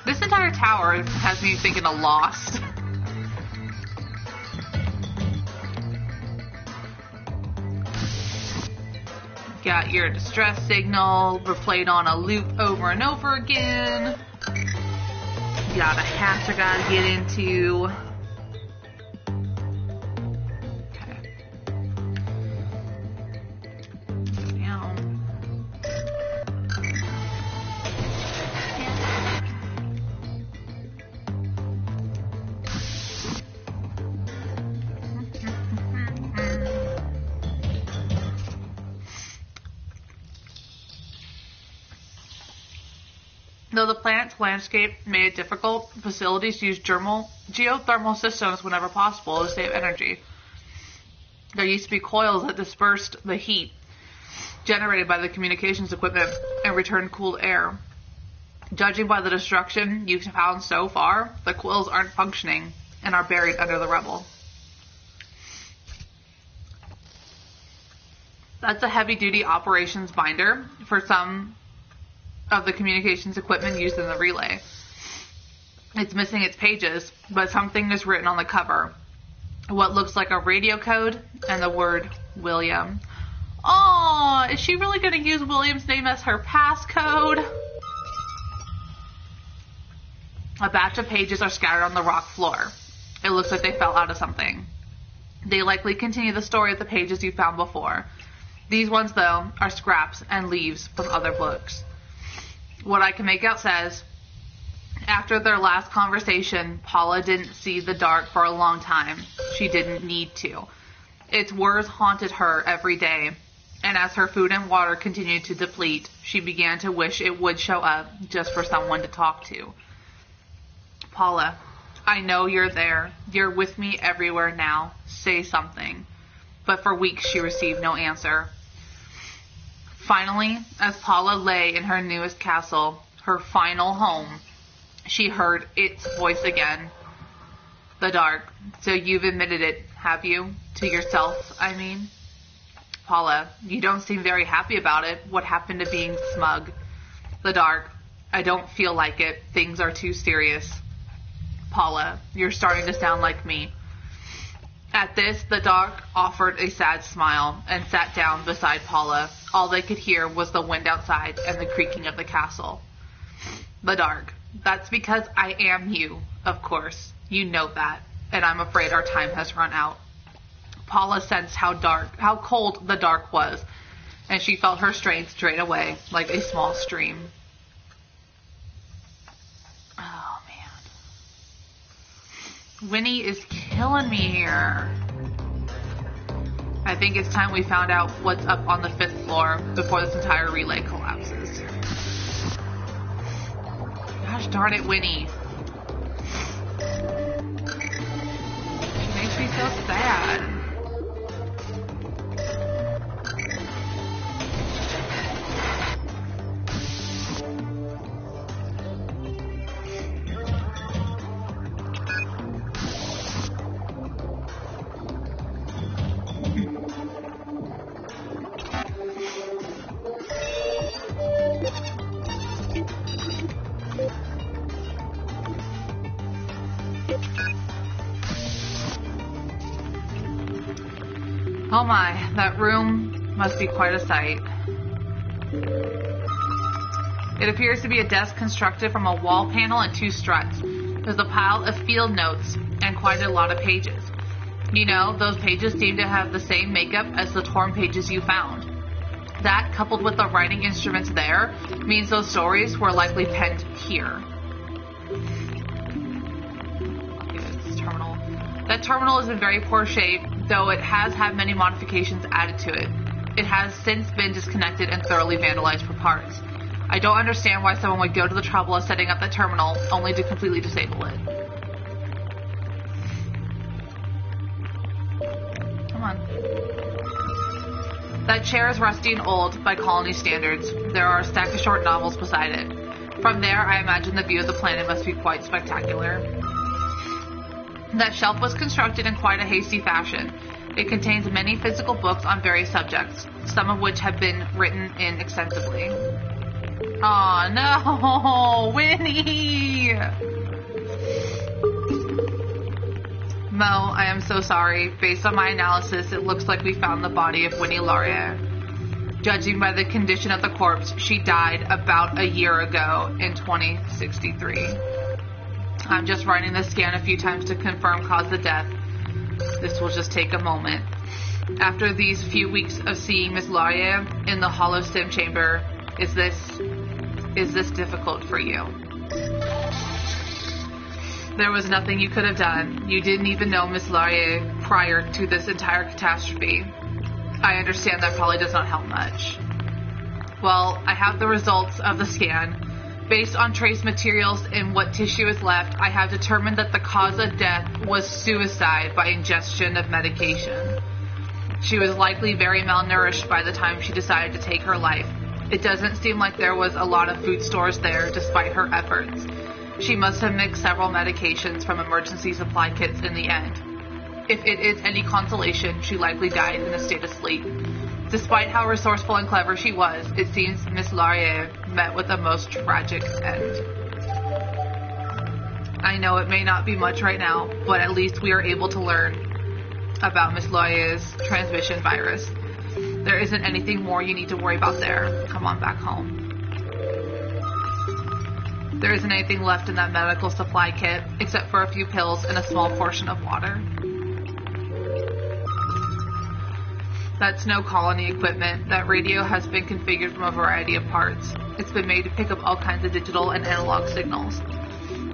This entire tower has me thinking of Lost. Got your distress signal replayed on a loop over and over again. Got a hatch I gotta get into. Okay. Go down. Though the planet's landscape made it difficult, facilities used geothermal systems whenever possible to save energy. There used to be coils that dispersed the heat generated by the communications equipment and returned cooled air. Judging by the destruction you've found so far, the coils aren't functioning and are buried under the rubble. That's a heavy-duty operations binder for some of the communications equipment used in the relay. It's missing its pages, but something is written on the cover. What looks like a radio code and the word William. Oh, is she really going to use William's name as her passcode? A batch of pages are scattered on the rock floor. It looks like they fell out of something. They likely continue the story of the pages you found before. These ones, though, are scraps and leaves from other books. What I can make out says, after their last conversation, Paula didn't see the dark for a long time. She didn't need to. Its words haunted her every day, and as her food and water continued to deplete, she began to wish it would show up just for someone to talk to. Paula, I know you're there. You're with me everywhere now. Say something. But for weeks she received no answer. Finally, as Paula lay in her newest castle, her final home, she heard its voice again. The dark. So you've admitted it, have you? To yourself, I mean? Paula, you don't seem very happy about it. What happened to being smug? The dark. I don't feel like it. Things are too serious. Paula, you're starting to sound like me. At this, the dark offered a sad smile and sat down beside Paula. All they could hear was the wind outside and the creaking of the castle. The dark. That's because I am you, of course. You know that, and I'm afraid our time has run out. Paula sensed how cold the dark was, and she felt her strength drain away like a small stream. Oh, man. Winnie is killing me here. I think it's time we found out what's up on the 5th floor before this entire relay collapses. Gosh darn it, Winnie. She makes me so sad. Oh my, that room must be quite a sight. It appears to be a desk constructed from a wall panel and 2 struts. There's a pile of field notes and quite a lot of pages. You know, those pages seem to have the same makeup as the torn pages you found. That, coupled with the writing instruments there, means those stories were likely penned here. Okay, this terminal. That terminal is in very poor shape, though it has had many modifications added to it. It has since been disconnected and thoroughly vandalized for parts. I don't understand why someone would go to the trouble of setting up that terminal only to completely disable it. Come on. That chair is rusty and old by colony standards. There are a stack of short novels beside it. From there, I imagine the view of the planet must be quite spectacular. That shelf was constructed in quite a hasty fashion. It contains many physical books on various subjects, some of which have been written in extensively. Aw, no! Winnie! Mo, I am so sorry. Based on my analysis, it looks like we found the body of Winnie Laurier. Judging by the condition of the corpse, she died about a year ago in 2063. I'm just running the scan a few times to confirm cause of death. This will just take a moment. After these few weeks of seeing Miss Laurier in the hollow sim chamber, is this difficult for you? There was nothing you could have done. You didn't even know Miss Laurier prior to this entire catastrophe. I understand that probably does not help much. Well, I have the results of the scan. Based on trace materials and what tissue is left, I have determined that the cause of death was suicide by ingestion of medication. She was likely very malnourished by the time she decided to take her life. It doesn't seem like there was a lot of food stores there despite her efforts. She must have mixed several medications from emergency supply kits in the end. If it is any consolation, she likely died in a state of sleep. Despite how resourceful and clever she was, it seems Miss Laurier met with a most tragic end. I know it may not be much right now, but at least we are able to learn about Miss Laurier's transmission virus. There isn't anything more you need to worry about there. Come on back home. There isn't anything left in that medical supply kit, except for a few pills and a small portion of water. That's no colony equipment. That radio has been configured from a variety of parts. It's been made to pick up all kinds of digital and analog signals.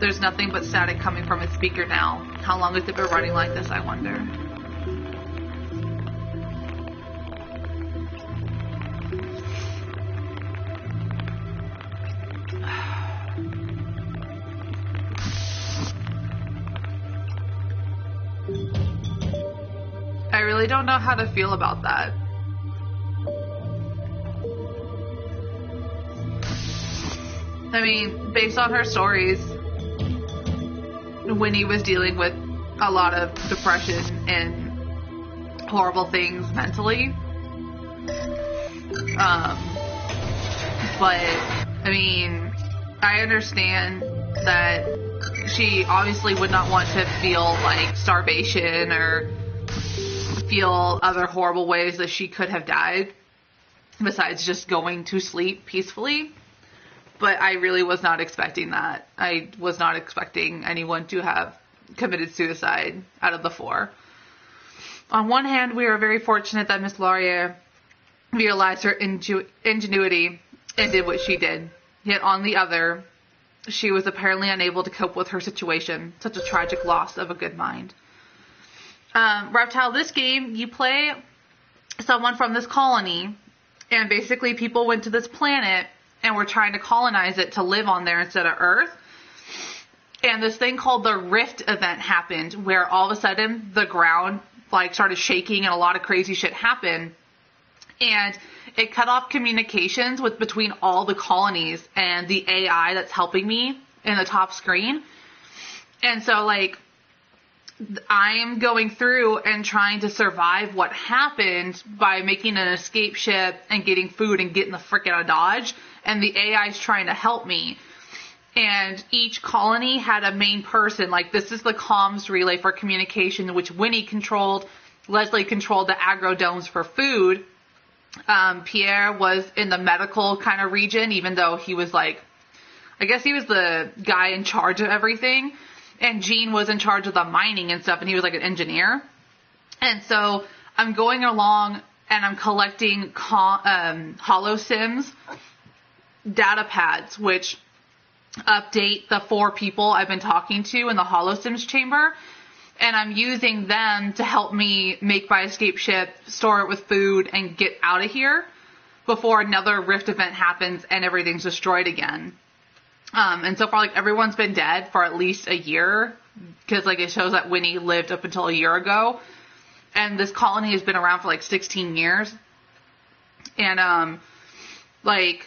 There's nothing but static coming from its speaker now. How long has it been running like this, I wonder? I really don't know how to feel about that. I mean, based on her stories, Winnie was dealing with a lot of depression and horrible things mentally. But, I mean, I understand that she obviously would not want to feel like starvation or feel other horrible ways that she could have died besides just going to sleep peacefully. But I really was not expecting that. I was not expecting anyone to have committed suicide out of the four. On one hand, we are very fortunate that Miss Laurier realized her ingenuity and did what she did. Yet on the other, she was apparently unable to cope with her situation. Such a tragic loss of a good mind. Reptile, this game, you play someone from this colony, and basically people went to this planet and were trying to colonize it to live on there instead of Earth. And this thing called the Rift event happened, where all of a sudden the ground like started shaking and a lot of crazy shit happened. And it cut off communications between all the colonies and the AI that's helping me in the top screen. And so like, I'm going through and trying to survive what happened by making an escape ship and getting food and getting the frick out of Dodge. And the AI is trying to help me. And each colony had a main person. Like, this is the comms relay for communication, which Winnie controlled. Leslie controlled the agro domes for food. Pierre was in the medical kind of region, even though he was like, I guess he was the guy in charge of everything. And Jean was in charge of the mining and stuff, and he was like an engineer. And so I'm going along and I'm collecting holosims data pads, which update the 4 people I've been talking to in the holosims chamber. And I'm using them to help me make my escape ship, store it with food, and get out of here before another rift event happens and everything's destroyed again. And so far, like, everyone's been dead for at least a year, because, like, it shows that Winnie lived up until a year ago, and this colony has been around for, like, 16 years, and, like,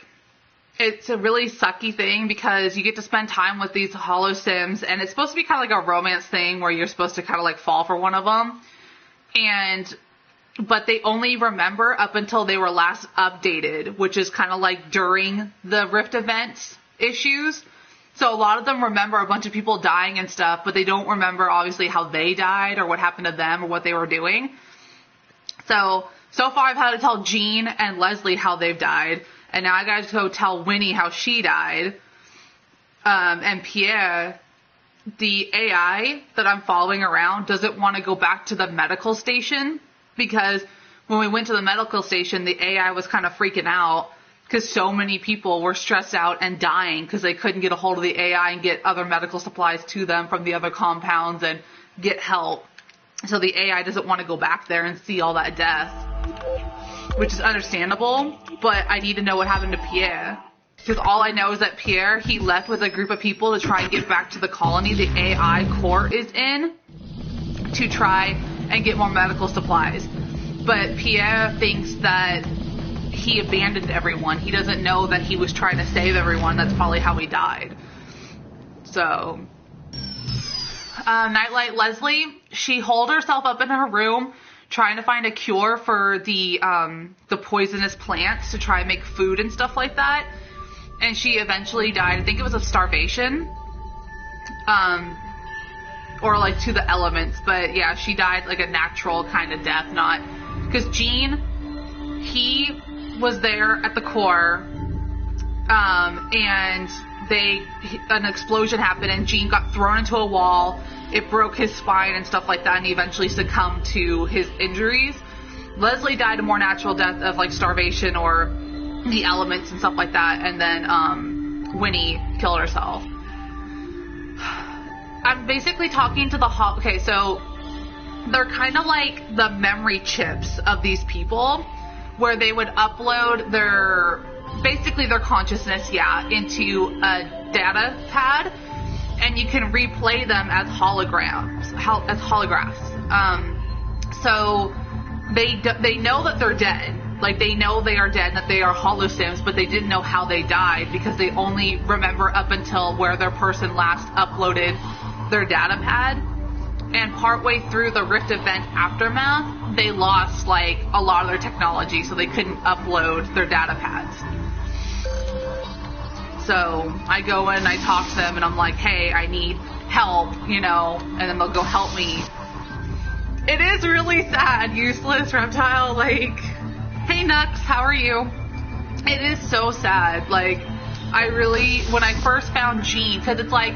it's a really sucky thing, because you get to spend time with these holosims, and it's supposed to be kind of like a romance thing, where you're supposed to kind of, like, fall for one of them, but they only remember up until they were last updated, which is kind of like during the Rift events issues. So a lot of them remember a bunch of people dying and stuff, but they don't remember obviously how they died or what happened to them or what they were doing. So far I've had to tell Jean and Leslie how they've died, and now I gotta go tell Winnie how she died. And Pierre, the AI that I'm following around, doesn't want to go back to the medical station, because when we went to the medical station, the AI was kind of freaking out because so many people were stressed out and dying because they couldn't get a hold of the AI and get other medical supplies to them from the other compounds and get help. So the AI doesn't want to go back there and see all that death, which is understandable, but I need to know what happened to Pierre. Because all I know is that Pierre, he left with a group of people to try and get back to the colony the AI core is in to try and get more medical supplies. But Pierre thinks that he abandoned everyone. He doesn't know that he was trying to save everyone. That's probably how he died. So, Nightlight Leslie, she holed herself up in her room trying to find a cure for the poisonous plants to try and make food and stuff like that. And she eventually died. I think it was of starvation. Or like to the elements. But yeah, she died like a natural kind of death, not... Because Gene, he was there at the core, and an explosion happened, and Gene got thrown into a wall. It broke his spine and stuff like that, and he eventually succumbed to his injuries. Leslie died a more natural death of like starvation or the elements and stuff like that, and then Winnie killed herself. I'm basically talking to the okay, so they're kind of like the memory chips of these people, where they would upload their consciousness, into a data pad, and you can replay them as holographs. So they know that they're dead. Like, they know they are dead, that they are holosims, but they didn't know how they died because they only remember up until where their person last uploaded their data pad. And partway through the Rift event aftermath, they lost, like, a lot of their technology, so they couldn't upload their data pads. So I go in, I talk to them, and I'm like, hey, I need help, and then they'll go help me. It is really sad, useless reptile, like, hey, Nux, how are you? It is so sad. Like, when I first found Gene, because it's like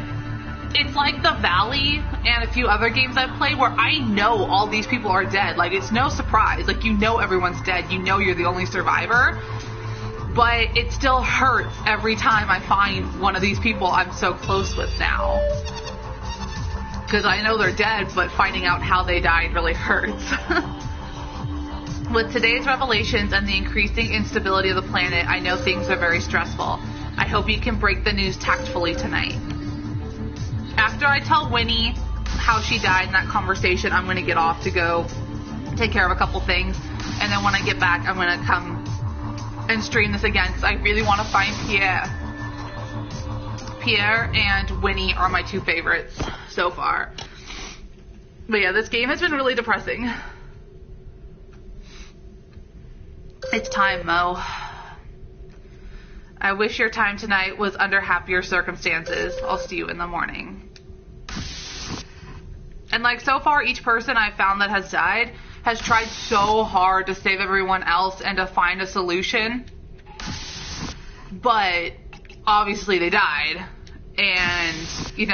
The Valley and a few other games I've played where I know all these people are dead. Like, it's no surprise. Like, everyone's dead. You're the only survivor. But it still hurts every time I find one of these people I'm so close with now. Because I know they're dead, but finding out how they died really hurts. With today's revelations and the increasing instability of the planet, I know things are very stressful. I hope you can break the news tactfully tonight. After I tell Winnie how she died in that conversation, I'm going to get off to go take care of a couple things. And then when I get back, I'm going to come and stream this again because I really want to find Pierre. Pierre and Winnie are my two favorites so far. But yeah, this game has been really depressing. It's time, Mo. I wish your time tonight was under happier circumstances. I'll see you in the morning. And like, so far, each person I've found that has died has tried so hard to save everyone else and to find a solution. But obviously they died. And,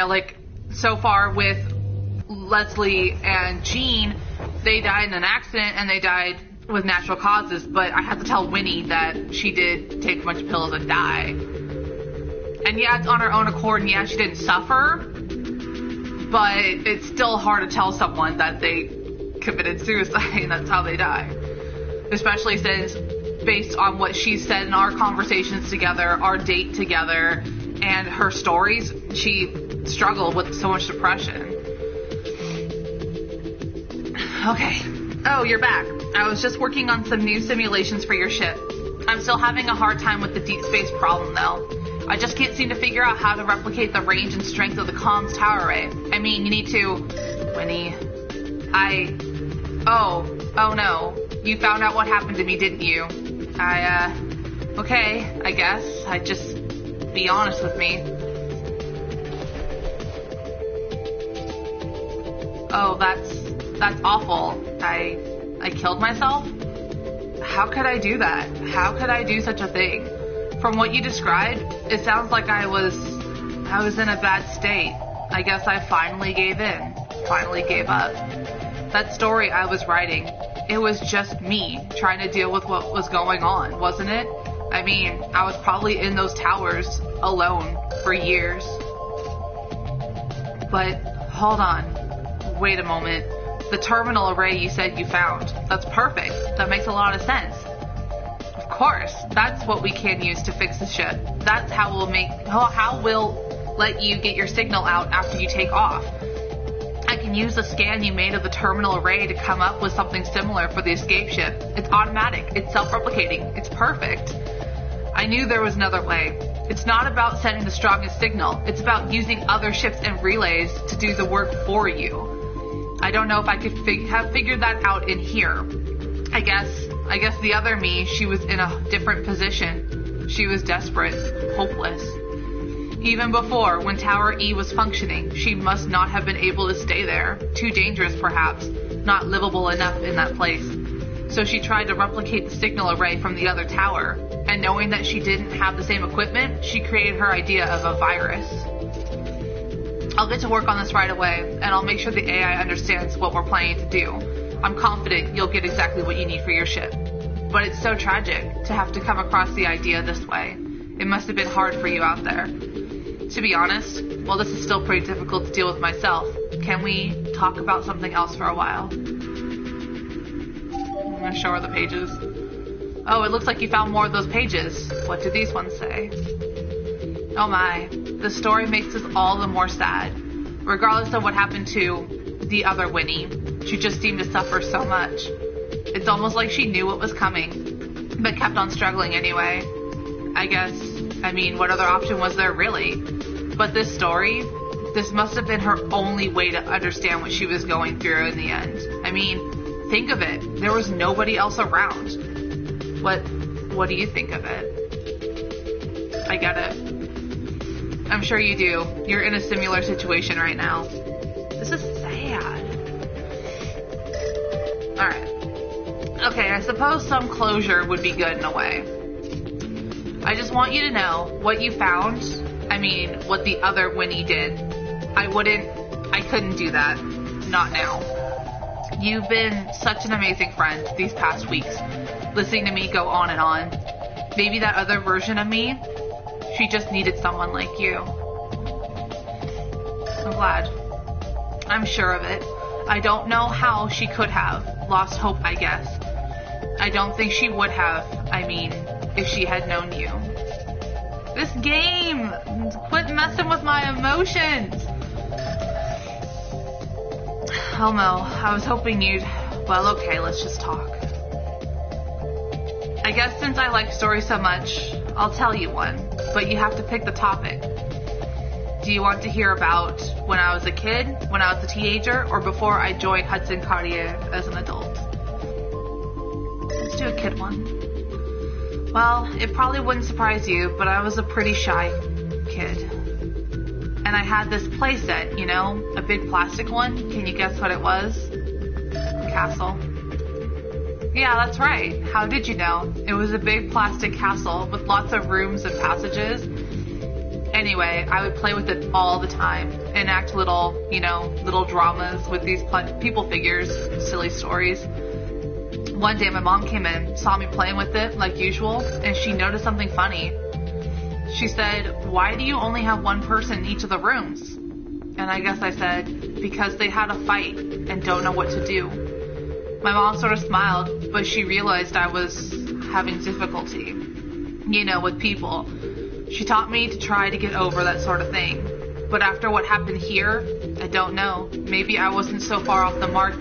like, so far with Leslie and Gene, they died in an accident and they died with natural causes, but I had to tell Winnie that she did take a bunch of pills and die. And yeah, it's on her own accord, and yeah, she didn't suffer, but it's still hard to tell someone that they committed suicide and that's how they die. Especially since, based on what she said in our conversations together, our date together, and her stories, she struggled with so much depression. Okay. Oh, you're back. I was just working on some new simulations for your ship. I'm still having a hard time with the deep space problem, though. I just can't seem to figure out how to replicate the range and strength of the comms tower array. I mean, you need to... Winnie... Oh no. You found out what happened to me, didn't you? Okay, I guess. Just be honest with me. Oh, that's awful. I killed myself? How could I do that? How could I do such a thing? From what you described, it sounds like I was in a bad state. I guess I finally gave in. Finally gave up. That story I was writing, it was just me trying to deal with what was going on, wasn't it? I mean, I was probably in those towers alone for years. But, hold on. Wait a moment. The terminal array you said you found. That's perfect. That makes a lot of sense. Of course, that's what we can use to fix the ship. That's how we'll let you get your signal out after you take off. I can use the scan you made of the terminal array to come up with something similar for the escape ship. It's automatic, it's self-replicating, it's perfect. I knew there was another way. It's not about sending the strongest signal, it's about using other ships and relays to do the work for you. I don't know if I could have figured that out in here. I guess the other me, she was in a different position. She was desperate, hopeless. Even before, when Tower E was functioning, she must not have been able to stay there. Too dangerous, perhaps. Not livable enough in that place. So she tried to replicate the signal array from the other tower. And knowing that she didn't have the same equipment, she created her idea of a virus. I'll get to work on this right away, and I'll make sure the AI understands what we're planning to do. I'm confident you'll get exactly what you need for your ship. But it's so tragic to have to come across the idea this way. It must have been hard for you out there. To be honest, well, this is still pretty difficult to deal with myself. Can we talk about something else for a while? I'm going to show her the pages. Oh, it looks like you found more of those pages. What do these ones say? Oh my, the story makes us all the more sad. Regardless of what happened to the other Winnie, she just seemed to suffer so much. It's almost like she knew what was coming, but kept on struggling anyway. I mean, what other option was there really? But this story, this must have been her only way to understand what she was going through in the end. I mean, think of it. There was nobody else around. What do you think of it? I get it. I'm sure you do. You're in a similar situation right now. This is sad. Alright. Okay, I suppose some closure would be good in a way. I just want you to know what you found. I mean, what the other Winnie did. I couldn't do that. Not now. You've been such an amazing friend these past weeks, listening to me go on and on. Maybe that other version of me, she just needed someone like you. I'm glad. I'm sure of it. I don't know how she could have. Lost hope, I guess. I don't think she would have, if she had known you. This game! Quit messing with my emotions! Elmo, I was hoping you'd... Well, okay, let's just talk. I guess since I like stories so much, I'll tell you one, but you have to pick the topic. Do you want to hear about when I was a kid, when I was a teenager, or before I joined Hudson Cartier as an adult? Let's do a kid one. Well, it probably wouldn't surprise you, but I was a pretty shy kid. And I had this playset, you know, a big plastic one. Can you guess what it was? A castle. Yeah, that's right. How did you know? It was a big plastic castle with lots of rooms and passages. Anyway, I would play with it all the time, enact little dramas with these people figures, silly stories. One day my mom came in, saw me playing with it like usual, and she noticed something funny. She said, "Why do you only have one person in each of the rooms?" And I guess I said, "Because they had a fight and don't know what to do." My mom sort of smiled, but she realized I was having difficulty, with people. She taught me to try to get over that sort of thing. But after what happened here, I don't know. Maybe I wasn't so far off the mark,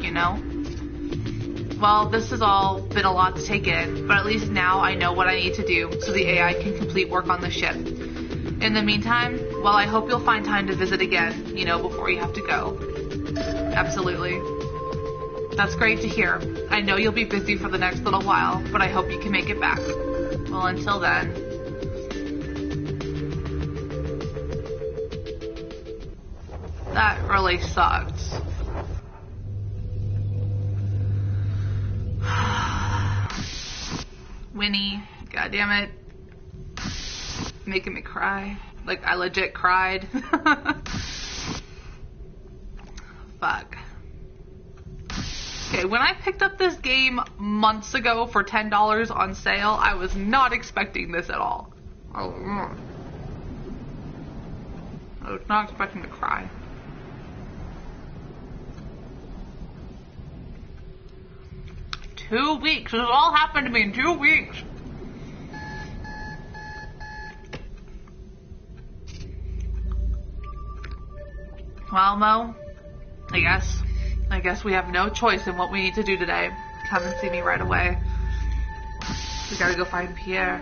Well, this has all been a lot to take in, but at least now I know what I need to do so the AI can complete work on the ship. In the meantime, well, I hope you'll find time to visit again, before you have to go. Absolutely. That's great to hear. I know you'll be busy for the next little while, but I hope you can make it back. Well, until then. That really sucked. Winnie, goddammit. Making me cry. Like, I legit cried. Fuck. Okay, when I picked up this game months ago for $10 on sale, I was not expecting this at all. I was not expecting to cry. Two weeks. This all happened to me in 2 weeks. Well, Mo, I guess we have no choice in what we need to do today. Come and see me right away. We gotta go find Pierre.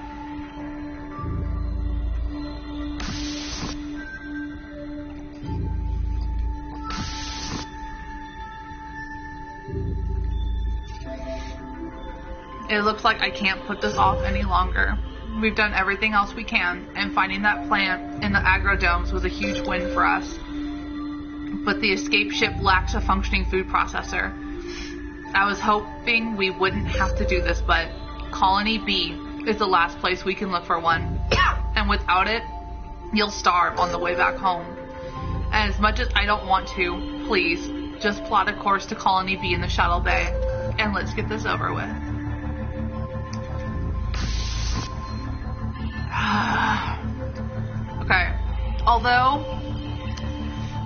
It looks like I can't put this off any longer. We've done everything else we can, and finding that plant in the agrodomes was a huge win for us. But the escape ship lacks a functioning food processor. I was hoping we wouldn't have to do this, but Colony B is the last place we can look for one. And without it, you'll starve on the way back home. And as much as I don't want to, please, just plot a course to Colony B in the shuttle bay, and let's get this over with. Okay. Although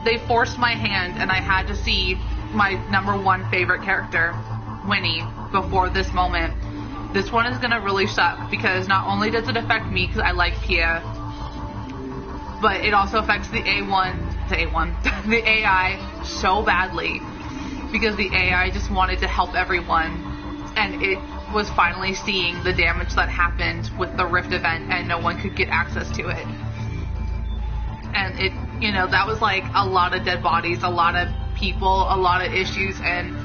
they forced my hand and I had to see my number one favorite character, Winnie, before this moment, this one is gonna really suck because not only does it affect me because I like Pierre, but it also affects the the AI so badly because the AI just wanted to help everyone, and it was finally seeing the damage that happened with the Rift event and no one could get access to it. And it, you know, that was like a lot of dead bodies, a lot of people, a lot of issues, and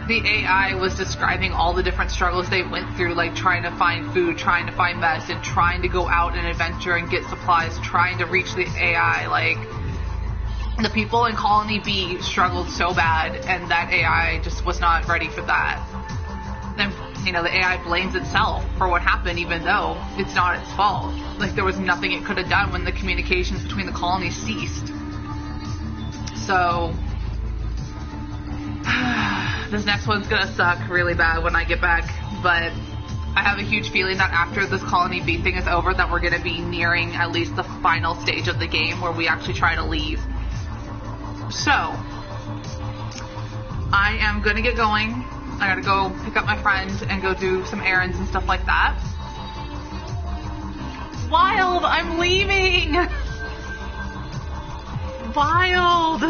the AI was describing all the different struggles they went through, like trying to find food, trying to find medicine, trying to go out and adventure and get supplies, trying to reach the AI. Like, the people in Colony B struggled so bad, and that AI just was not ready for that. And, you know, the AI blames itself for what happened, even though it's not its fault. Like, there was nothing it could have done when the communications between the colonies ceased. So, this next one's gonna suck really bad when I get back, but I have a huge feeling that after this Colony B thing is over, that we're gonna be nearing at least the final stage of the game where we actually try to leave. So, I am gonna get going. I gotta go pick up my friend and go do some errands and stuff like that. Wild! I'm leaving! Wild!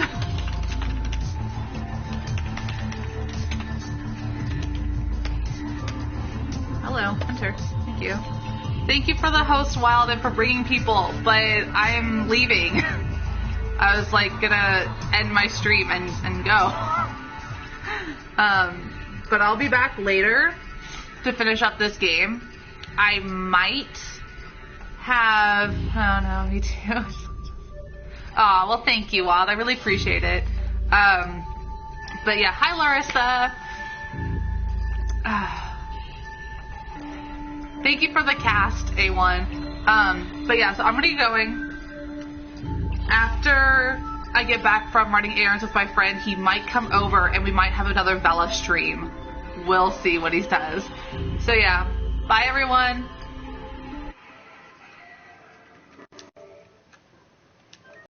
Hello, Hunter. Thank you. Thank you for the host, Wild, and for bringing people, but I'm leaving. I was like gonna end my stream and go. But I'll be back later to finish up this game. I might have... Oh, no, me too. Aw, well, thank you, Wild. I really appreciate it. But yeah, hi, Larissa. Thank you for the cast, A1. But yeah, so I'm gonna be going. After I get back from running errands with my friend, he might come over and we might have another Vela stream. We'll see what he says. So yeah, bye everyone.